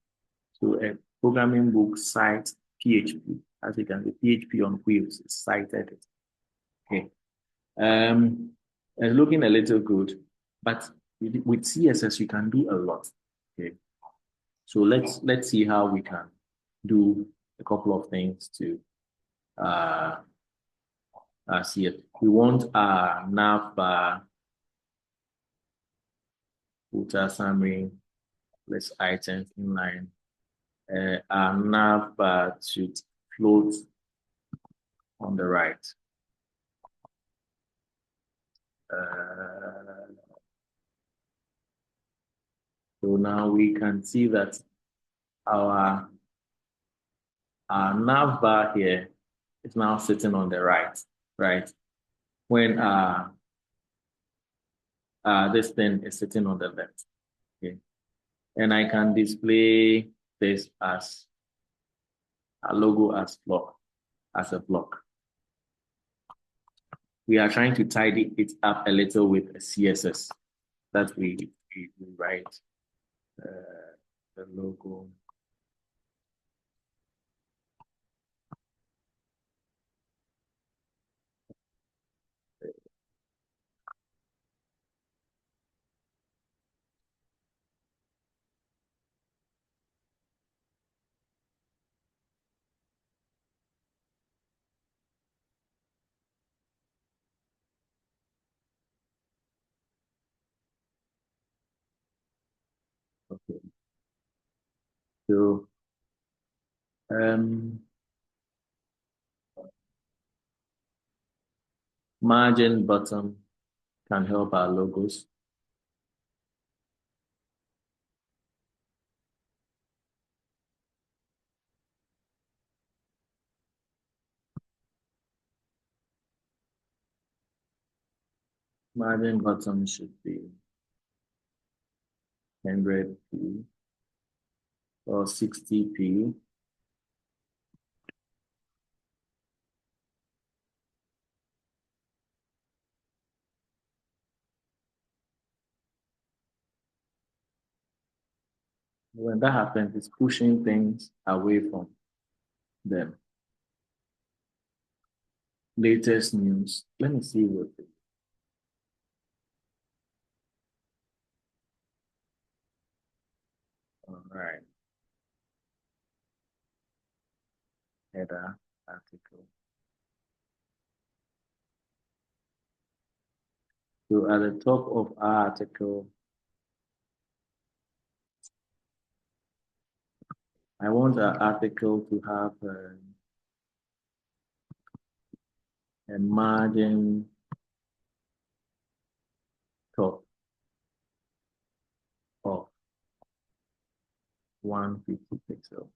so a programming book site PHP, as you can see, PHP on wheels is cited it. Okay. It's looking a little good, but with CSS you can do a lot. Okay. So let's see how we can do a couple of things to uh, see it. We want a nav bar, footer summary, list items inline. Our nav bar should float on the right. So now we can see that our nav bar here is now sitting on the right? When this thing is sitting on the left. Okay. And I can display this as a logo as a block. We are trying to tidy it up a little with a CSS that we write the logo. Okay. So margin button can help our logos. Margin button should be 100p or 60p. When that happens, it's pushing things away from them. Latest news. Let me see what it is. All right. Header article. So at the top of our article, I want our article to have a margin top of 150 pixels.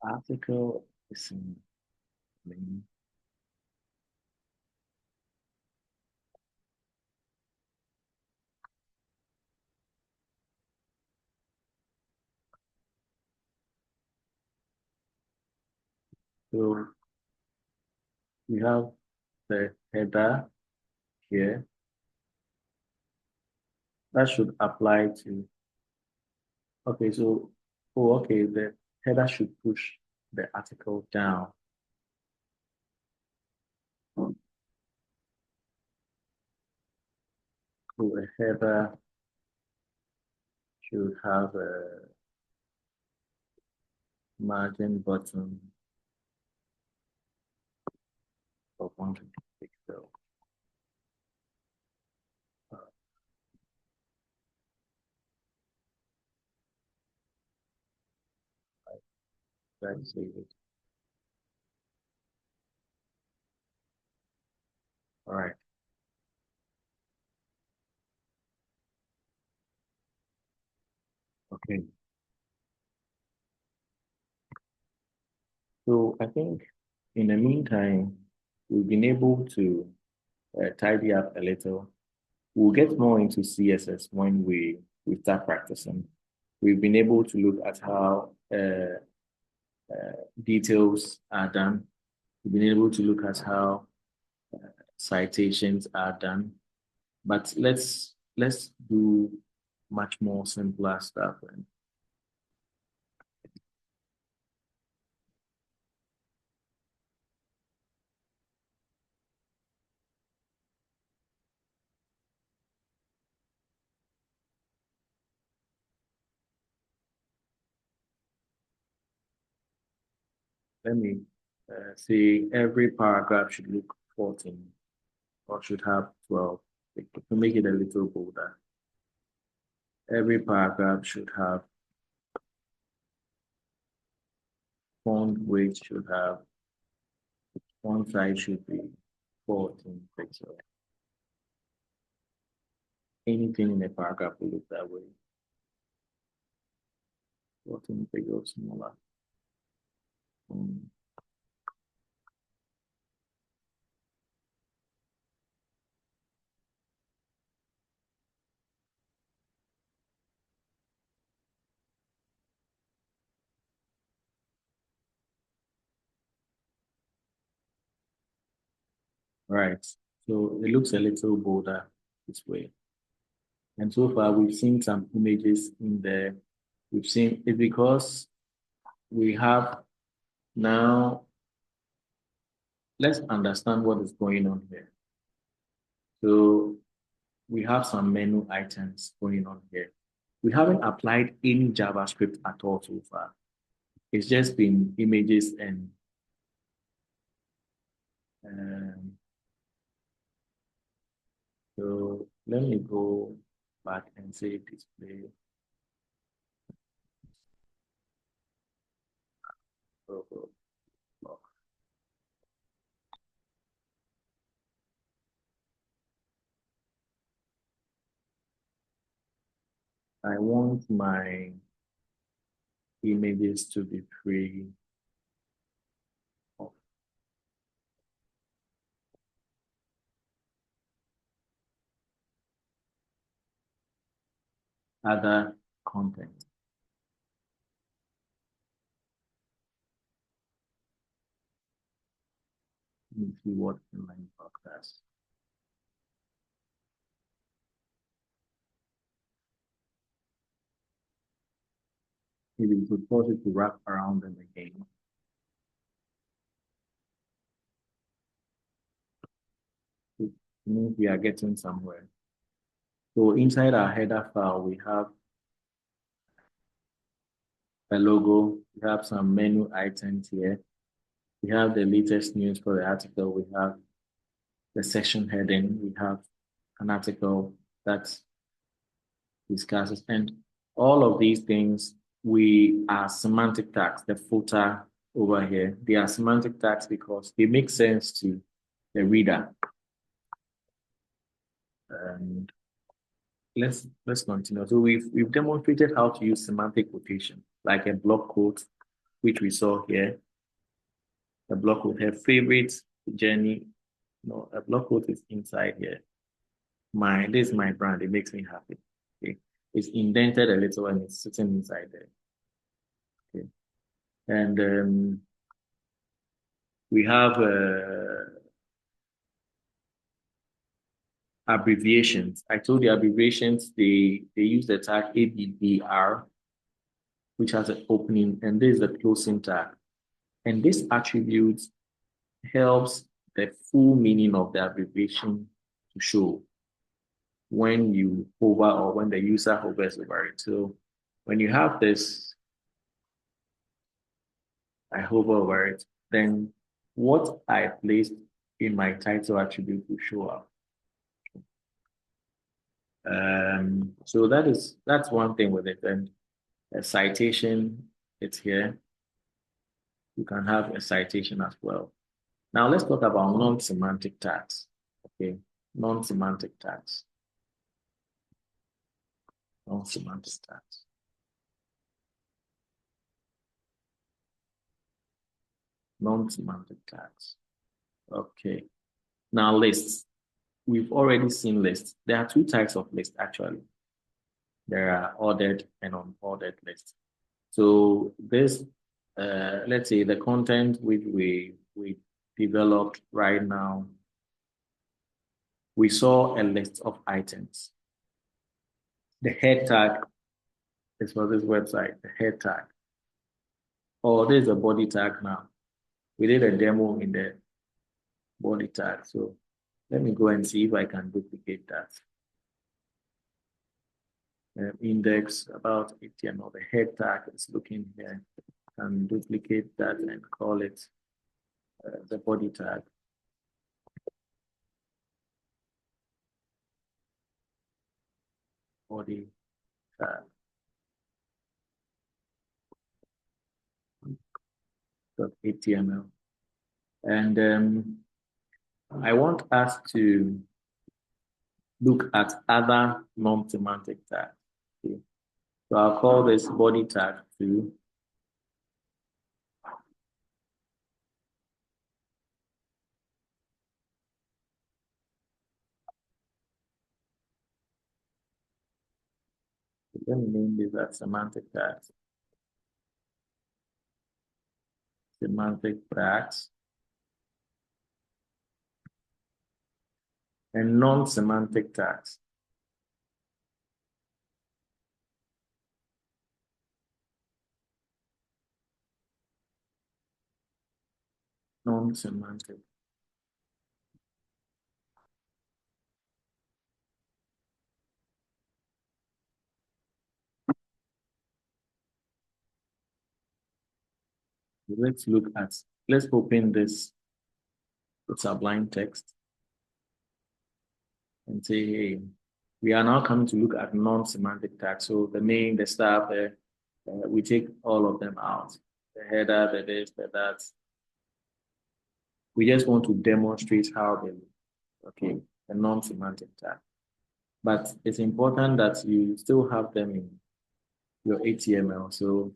Article is in main. So we have the header here. That should apply to, okay, so, oh, okay, the header should push the article down. So a header should have a margin button of 120 pixels. Let's save it. All right. Okay. So I think in the meantime, we've been able to tidy up a little. We'll get more into CSS when we start practicing. We've been able to look at how details are done. We've been able to look at how citations are done. But let's do much more simpler stuff. And let me say every paragraph should look 14 or should have 12 to make it a little bolder. Every paragraph should have font weight should have font size should be 14 pixels. Anything in a paragraph will look that way. 14 pixels smaller. Right. So it looks a little bolder this way. And so far, we've seen some images in there. We've seen it because we have now, let's understand what is going on here. So we have some menu items going on here. We haven't applied any JavaScript at all so far. It's just been images and so let me go back and say display. I want my images to be free of other content. Let me see what inline block does. Maybe we could force it to wrap around them again. It means we are getting somewhere. So inside our header file, we have a logo, we have some menu items here. We have the latest news for the article. We have the section heading. We have an article that discusses, and all of these things, we are semantic tags. The footer over here, they are semantic tags because they make sense to the reader. And let's continue. So we've demonstrated how to use semantic quotation, like a block quote, which we saw here. The block quote, her favorite journey. No, a block quote is inside here. This is my brand. It makes me happy. Okay. It's indented a little and it's sitting inside there. Okay. And we have abbreviations. I told you abbreviations, they use the tag ABBR, which has an opening, and this is the closing tag. And this attribute helps the full meaning of the abbreviation to show when you hover or when the user hovers over it. So when you have this, I hover over it, then what I placed in my title attribute will show up. So that's one thing with it. And a citation, it's here. You can have a citation as well. Now let's talk about non-semantic tags. Okay, non-semantic tags. Non-semantic tags. Non-semantic tags. Okay. Now lists. We've already seen lists. There are two types of lists actually. There are ordered and unordered lists. So this, let's say the content which we developed right now, we saw a list of items. The head tag is for this website, the head tag. Oh, there's a body tag now. We did a demo in the body tag. So let me go and see if I can duplicate that. Index about HTML, the head tag is looking here. And duplicate that and call it the body tag. Body tag. .html. And I want us to look at other non-semantic tags. Okay. So I'll call this body tag 2. Let me name this as semantic tags. Semantic tags. And non-semantic tags. Non-semantic. Let's open this Sublime Text and say, hey, we are now coming to look at non-semantic tags. So the name, the staff, we take all of them out. The header, the this, the that. We just want to demonstrate how they look. Okay, a non-semantic tag. But it's important that you still have them in your HTML. So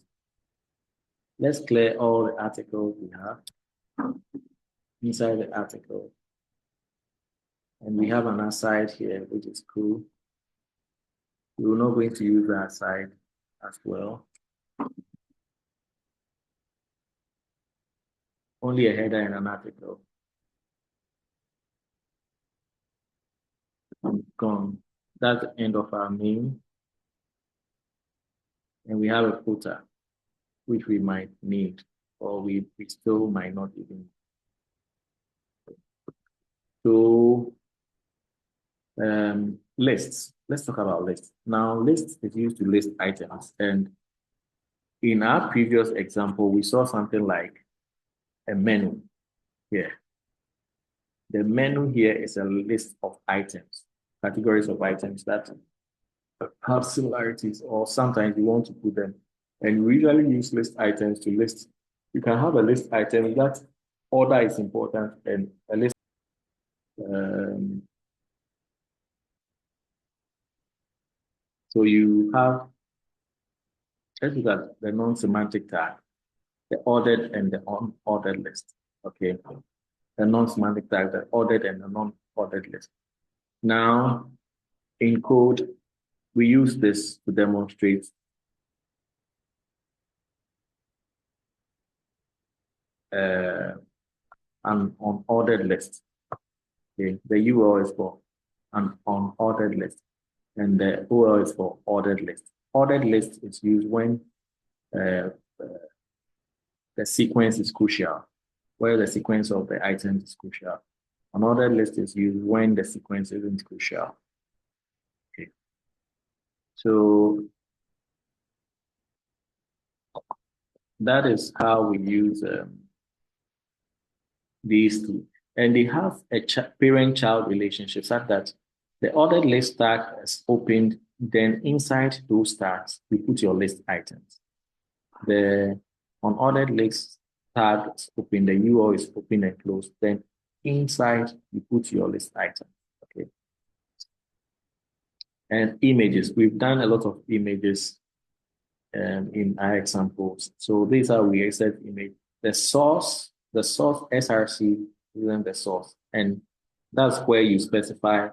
let's clear all the articles we have inside the article. And we have an aside here, which is cool. We're not going to use that aside as well. Only a header and an article. Gone. That's the end of our main. And we have a footer, which we might need, or we still might not even. So lists. Let's talk about lists. Now, lists is used to list items. And in our previous example, we saw something like a menu here. The menu here is a list of items, categories of items that have similarities, or sometimes you want to put them. And we usually use list items to list. You can have a list item that order is important, and a list So you have, let's look at the non-semantic tag, the ordered and the unordered list. Okay. The non-semantic tag, the ordered and the non-ordered list. Now, in code, we use this to demonstrate an unordered list. Okay. The URL is for an unordered list, and the OL is for ordered list. Ordered list is used when uh, the sequence is crucial, where the sequence of the items is crucial. Another list is used when the sequence isn't crucial. Okay. So that is how we use these two. And they have a parent-child relationship such that the ordered list tag is opened, then inside those tags, you put your list items. The unordered list tag is open, the URL is open and closed. Then inside, you put your list item. Okay. And images. We've done a lot of images in our examples. So these are we accept image. The source SRC isn't the source. And that's where you specify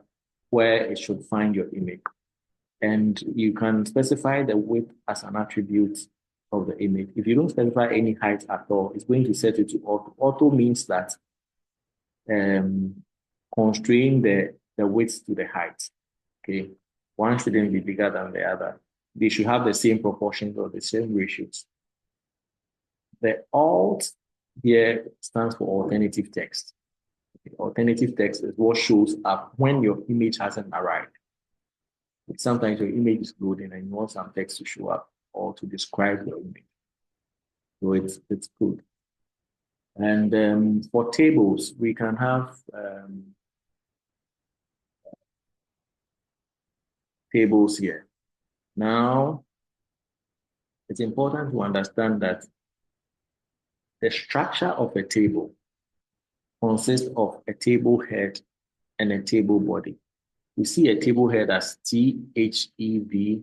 where it should find your image. And you can specify the width as an attribute of the image. If you don't specify any height at all, it's going to set it to auto. Auto means that constrain the width to the height. Okay. One shouldn't be bigger than the other. They should have the same proportions or the same ratios. The alt here stands for alternative text. Okay. Alternative text is what shows up when your image hasn't arrived. Sometimes your image is loading and you want some text to show up or to describe your image. So it's good. And for tables, we can have tables here. Now, it's important to understand that the structure of a table consists of a table head and a table body. We see a table head as THEV.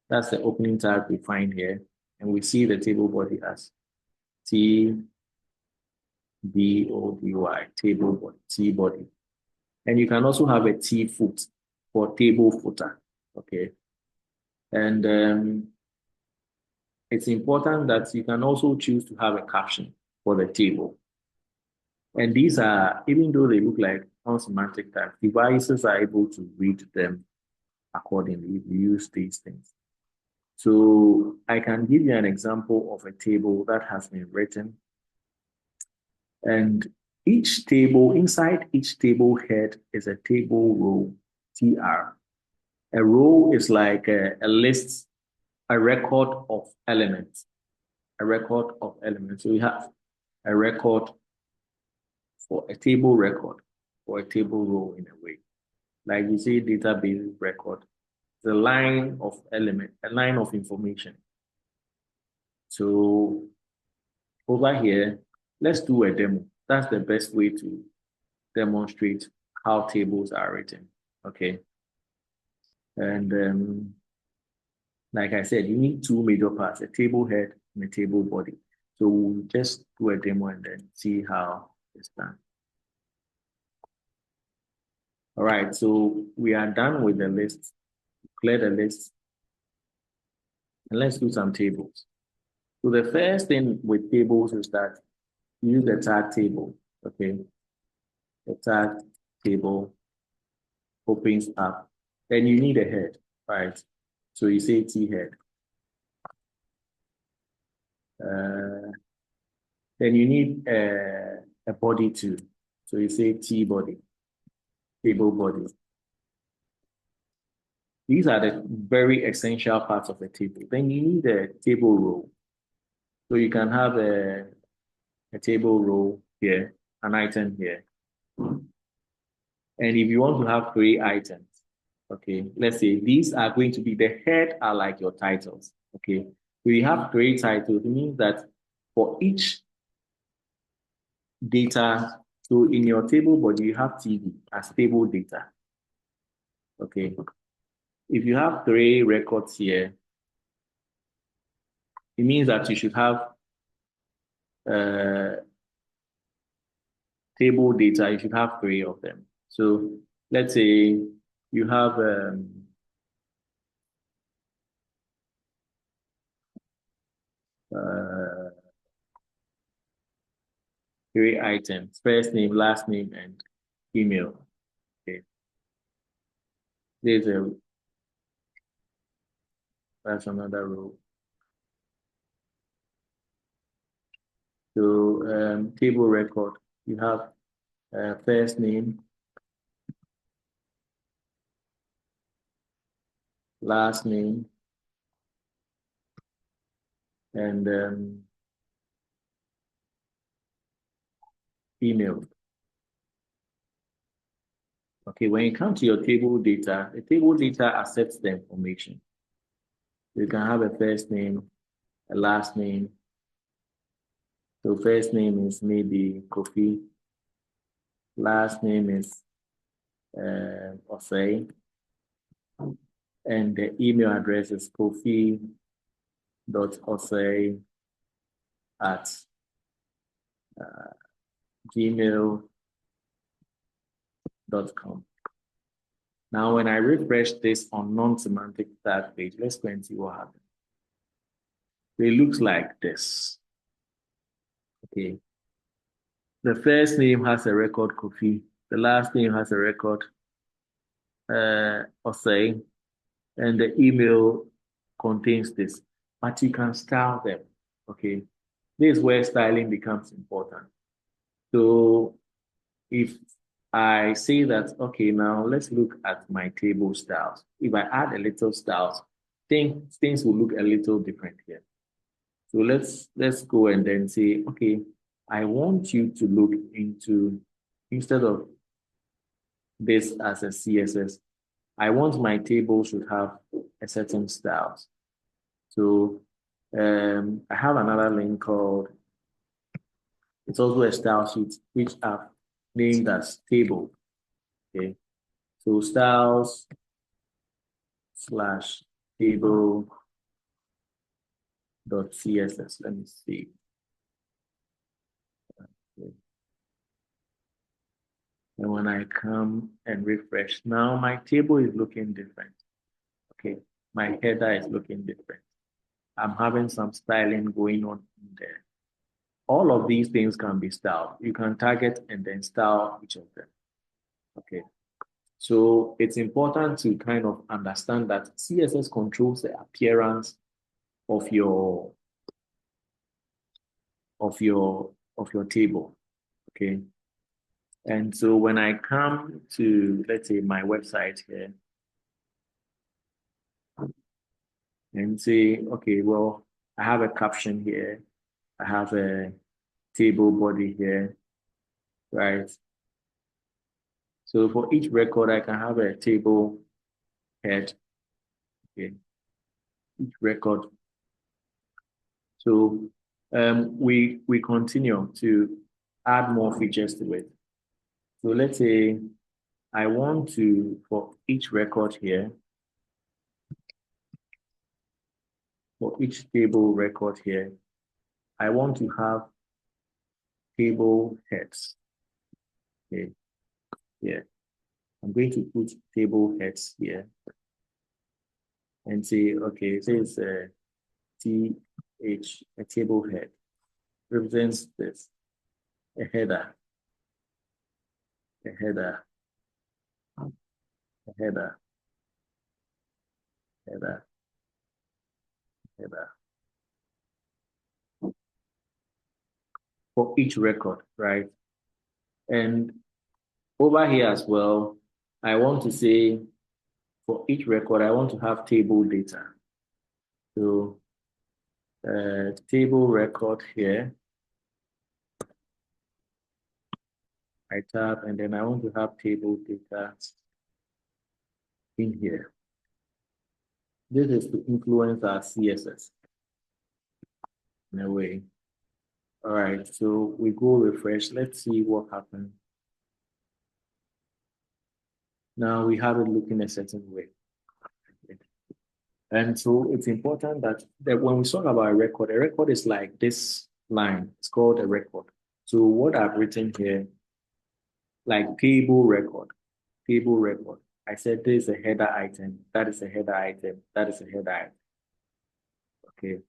That's the opening tag we find here. And we see the table body as TBODY, table body, T body. And you can also have a T foot for table footer. Okay. And it's important that you can also choose to have a caption for the table. And these are, even though they look like non-semantic tags, devices are able to read them accordingly if you use these things. So I can give you an example of a table that has been written. And each table, inside each table head is a table row, TR. A row is like a list, a record of elements, a record of elements. So we have a record for a table record or a table row in a way. Like we say database record, the line of element, a line of information. So over here, let's do a demo. That's the best way to demonstrate how tables are written. Okay. And like I said, you need two major parts, a table head and a table body. So we'll just do a demo and then see how it's done. All right, so we are done with the list. Clear the list. And let's do some tables. So the first thing with tables is that you use the tag table, okay? The tag table opens up. Then you need a head, right? So you say T head. Then you need a body too. So you say T body, table body. These are the very essential parts of the table. Then you need a table row. So you can have a table row here, an item here. And if you want to have three items, okay, let's say these are going to be, the head are like your titles, okay? So you have three titles, it means that for each data, so in your table body, you have TV as table data, okay? if you have 3 records here, it means that you should have table data. You should have 3 of them. So let's say you have 3 items: first name, last name, and email. Okay, that's another row. So table record, you have first name, last name, and email. Okay, when you come to your table data, the table data accepts the information. You can have a first name, a last name. So first name is maybe Kofi, last name is Osei, and the email address is kofi.osei at gmail.com. Now, when I refresh this on non-semantic start page, let's go and see what happens. It looks like this. Okay. The first name has a record Kofi. The last name has a record Osei. And the email contains this. But you can style them. Okay. This is where styling becomes important. So if I say that, okay, now let's look at my table styles. If I add a little styles, things will look a little different here. So let's go and then say, okay, I want you to look into, instead of this as a CSS, I want my table should have a certain styles. So I have another link called, it's also a style sheet, which I've named as table. Okay. So styles / table .css. Let me see. Okay. And when I come and refresh, now my table is looking different. Okay, my header is looking different. I'm having some styling going on in there. All of these things can be styled. You can target and then style each of them. Okay. So it's important to kind of understand that CSS controls the appearance of your table. Okay. And so when I come to, let's say, my website here and say, okay, well, I have a caption here. I have a table body here, right? So for each record, I can have a table head, okay, each record. So we continue to add more features to it. So let's say I want to, for each record here, for each table record here, I want to have table heads. Okay, yeah. I'm going to put table heads here and say, okay, say it's a TH, a table head, represents this, a header, a header, a header, header, header. For each record, right? And over here as well, I want to say for each record, I want to have table data. So table record here, I tab, and then I want to have table data in here. This is to influence our CSS in a way. All right, so we go refresh. Let's see what happens. Now we have it looking a certain way. And so it's important that when we talk about a record is like this line. It's called a record. So what I've written here, like table record. I said this is a header item, that is a header item, that is a header item. Okay.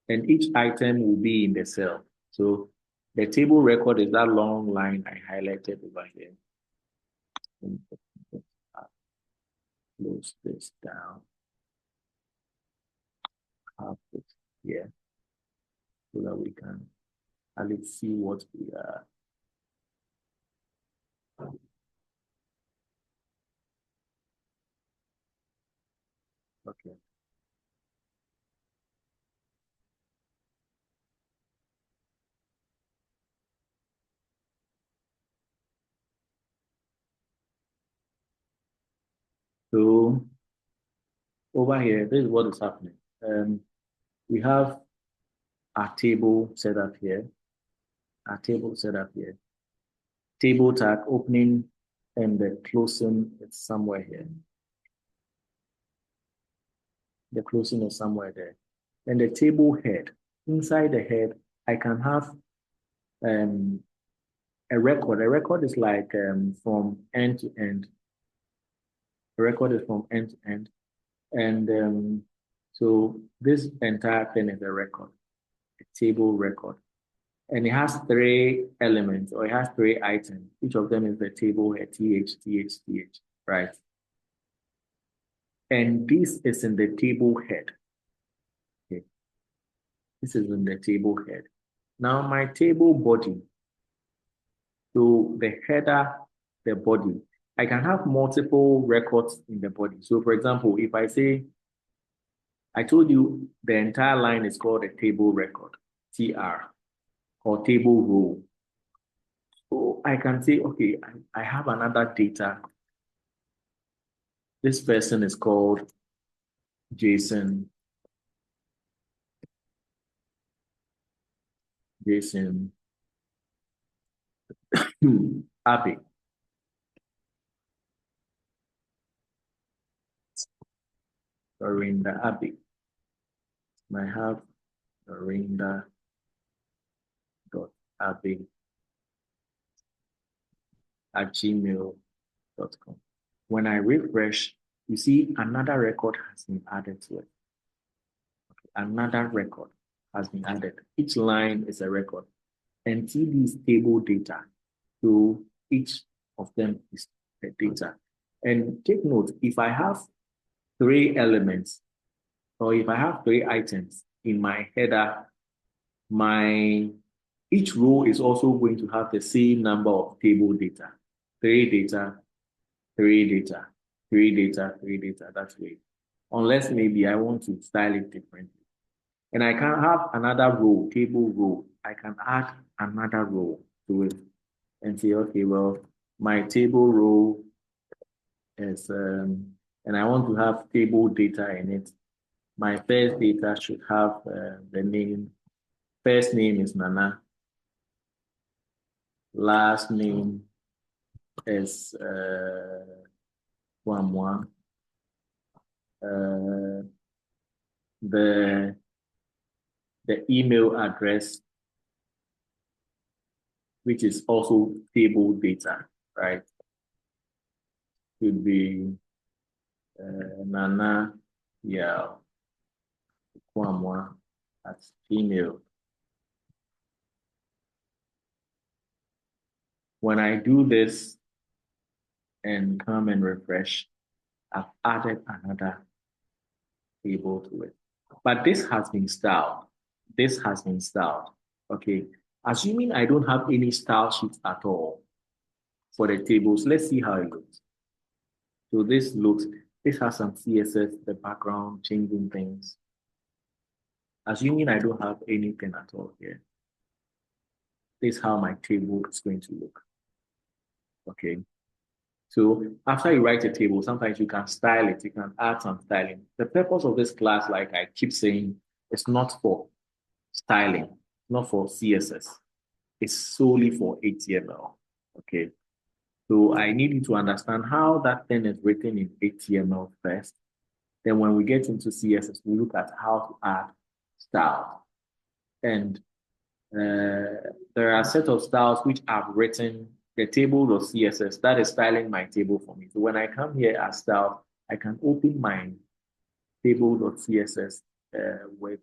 And each item will be in the cell. So the table record is that long line I highlighted over here. Close this down. Have it here so that we can at least see what we are. Okay. So over here, this is what is happening. We have our table set up here. Our table set up here. Table tag opening and the closing is somewhere here. The closing is somewhere there. And the table head. Inside the head, I can have a record. A record is like from end to end. A record is from end to end. And so this entire thing is a record, a table record. And it has three elements, or it has three items. Each of them is the table head, TH, right? And this is in the table head. Okay. This is in the table head. Now my table body, so the header, the body, I can have multiple records in the body. So for example, if I say, I told you the entire line is called a table record, TR, or table row. So I can say, okay, I have another data. This person is called Jason. Abbey. Lorinda Abbey. I have Lorinda.abbey at gmail.com. When I refresh, you see another record has been added to it. Another record has been added. Each line is a record. And see these table data. So each of them is the data. And take note, if I have three elements, or if I have three items in my header, each row is also going to have the same number of table data. Three data, three data, three data, three data, that way. Unless maybe I want to style it differently. And I can have another row, table row. I can add another row to it and say, okay, well, my table row is, and I want to have table data in it. My first data should have the name. First name is Nana. Last name is Wamwa. The email address, which is also table data, right? Could be Nana, yeah, Wamwa at Gmail. When I do this and come and refresh, I've added another table to it. But this has been styled. This has been styled. Okay. Assuming I don't have any style sheets at all for the tables, let's see how it looks. So this has some CSS, the background, changing things. Assuming I don't have anything at all here, this is how my table is going to look. Okay. So after you write a table, sometimes you can style it, you can add some styling. The purpose of this class, like I keep saying, is not for styling, not for CSS. It's solely for HTML. Okay. So I need you to understand how that thing is written in HTML first. Then when we get into CSS, we look at how to add styles. And there are a set of styles which I've written the table.css that is styling my table for me. So when I come here as style, I can open my table.css with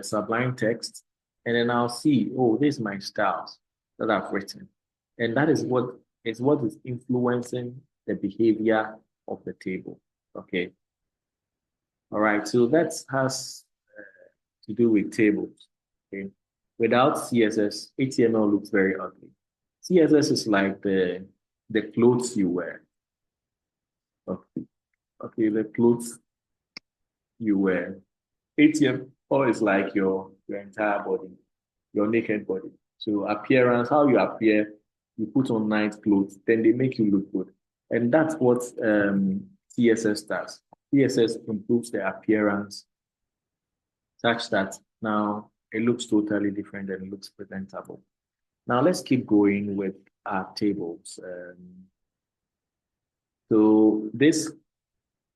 Sublime Text, and then I'll see, oh, this is my styles that I've written. And that is what is influencing the behavior of the table. Okay. All right. So that has to do with tables. Okay. Without CSS, HTML looks very ugly. CSS is like the clothes you wear. Okay. Okay, the clothes you wear. HTML is like your entire body, your naked body. So appearance, how you appear, you put on nice clothes, then they make you look good. And that's what CSS does. CSS improves the appearance such that now it looks totally different and it looks presentable. Now let's keep going with our tables. So this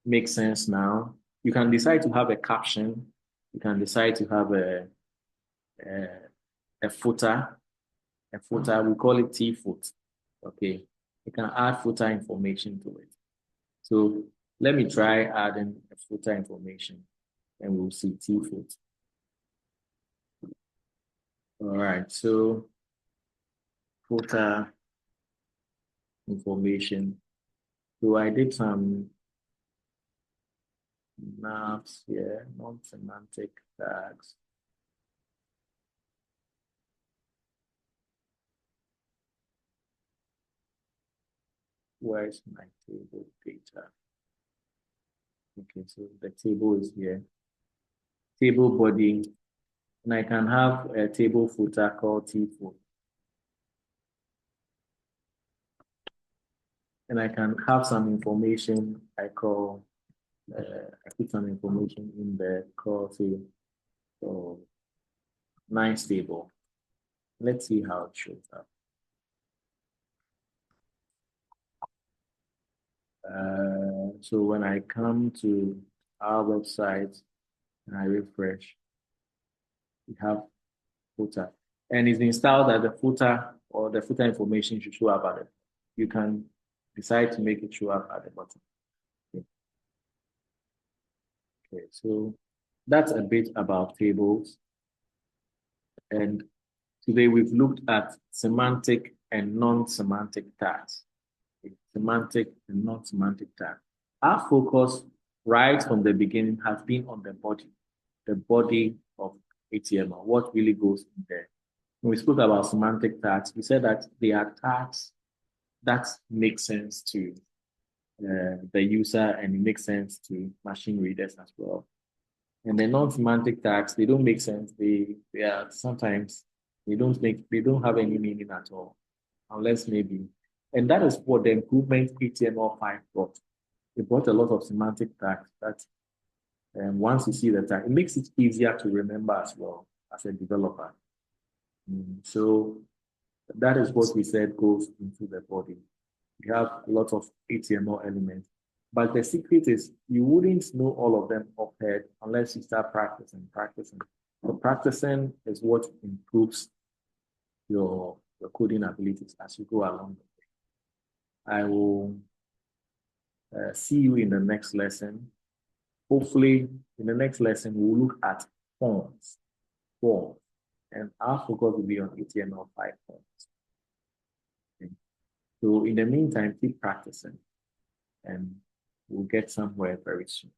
makes sense now. You can decide to have a caption. You can decide to have a footer. A footer, we call it T-foot. Okay. You can add footer information to it. So let me try adding a footer information and we'll see T-foot. All right. So footer information. So I did some maps here, non-semantic tags. Where is my table data? Okay, so the table is here. Table body, and I can have a table footer called T4. And I can have some information I put some information in there called, say, so nice table. Let's see how it shows up. So when I come to our website and I refresh, we have footer. And it's been styled that the footer or the footer information should show up at it. You can decide to make it show up at the bottom. Okay, so that's a bit about tables. And today we've looked at semantic and non-semantic tags. Semantic and non-semantic tags. Our focus right from the beginning has been on the body of HTML, what really goes in there. When we spoke about semantic tags, we said that they are tags that make sense to the user and it makes sense to machine readers as well. And the non-semantic tags, they don't make sense. They are sometimes they don't have any meaning at all, unless maybe. And that is what the improvement HTML5 brought. It brought a lot of semantic tags that once you see the tag, it makes it easier to remember as well as a developer. So that is what we said goes into the body. We have a lot of HTML elements. But the secret is you wouldn't know all of them offhand unless you start practicing. So practicing is what improves your coding abilities as you go along the way. I will see you in the next lesson. Hopefully, in the next lesson, we'll look at forms. And our focus will be on HTML5 forms. Okay. So in the meantime, keep practicing and we'll get somewhere very soon.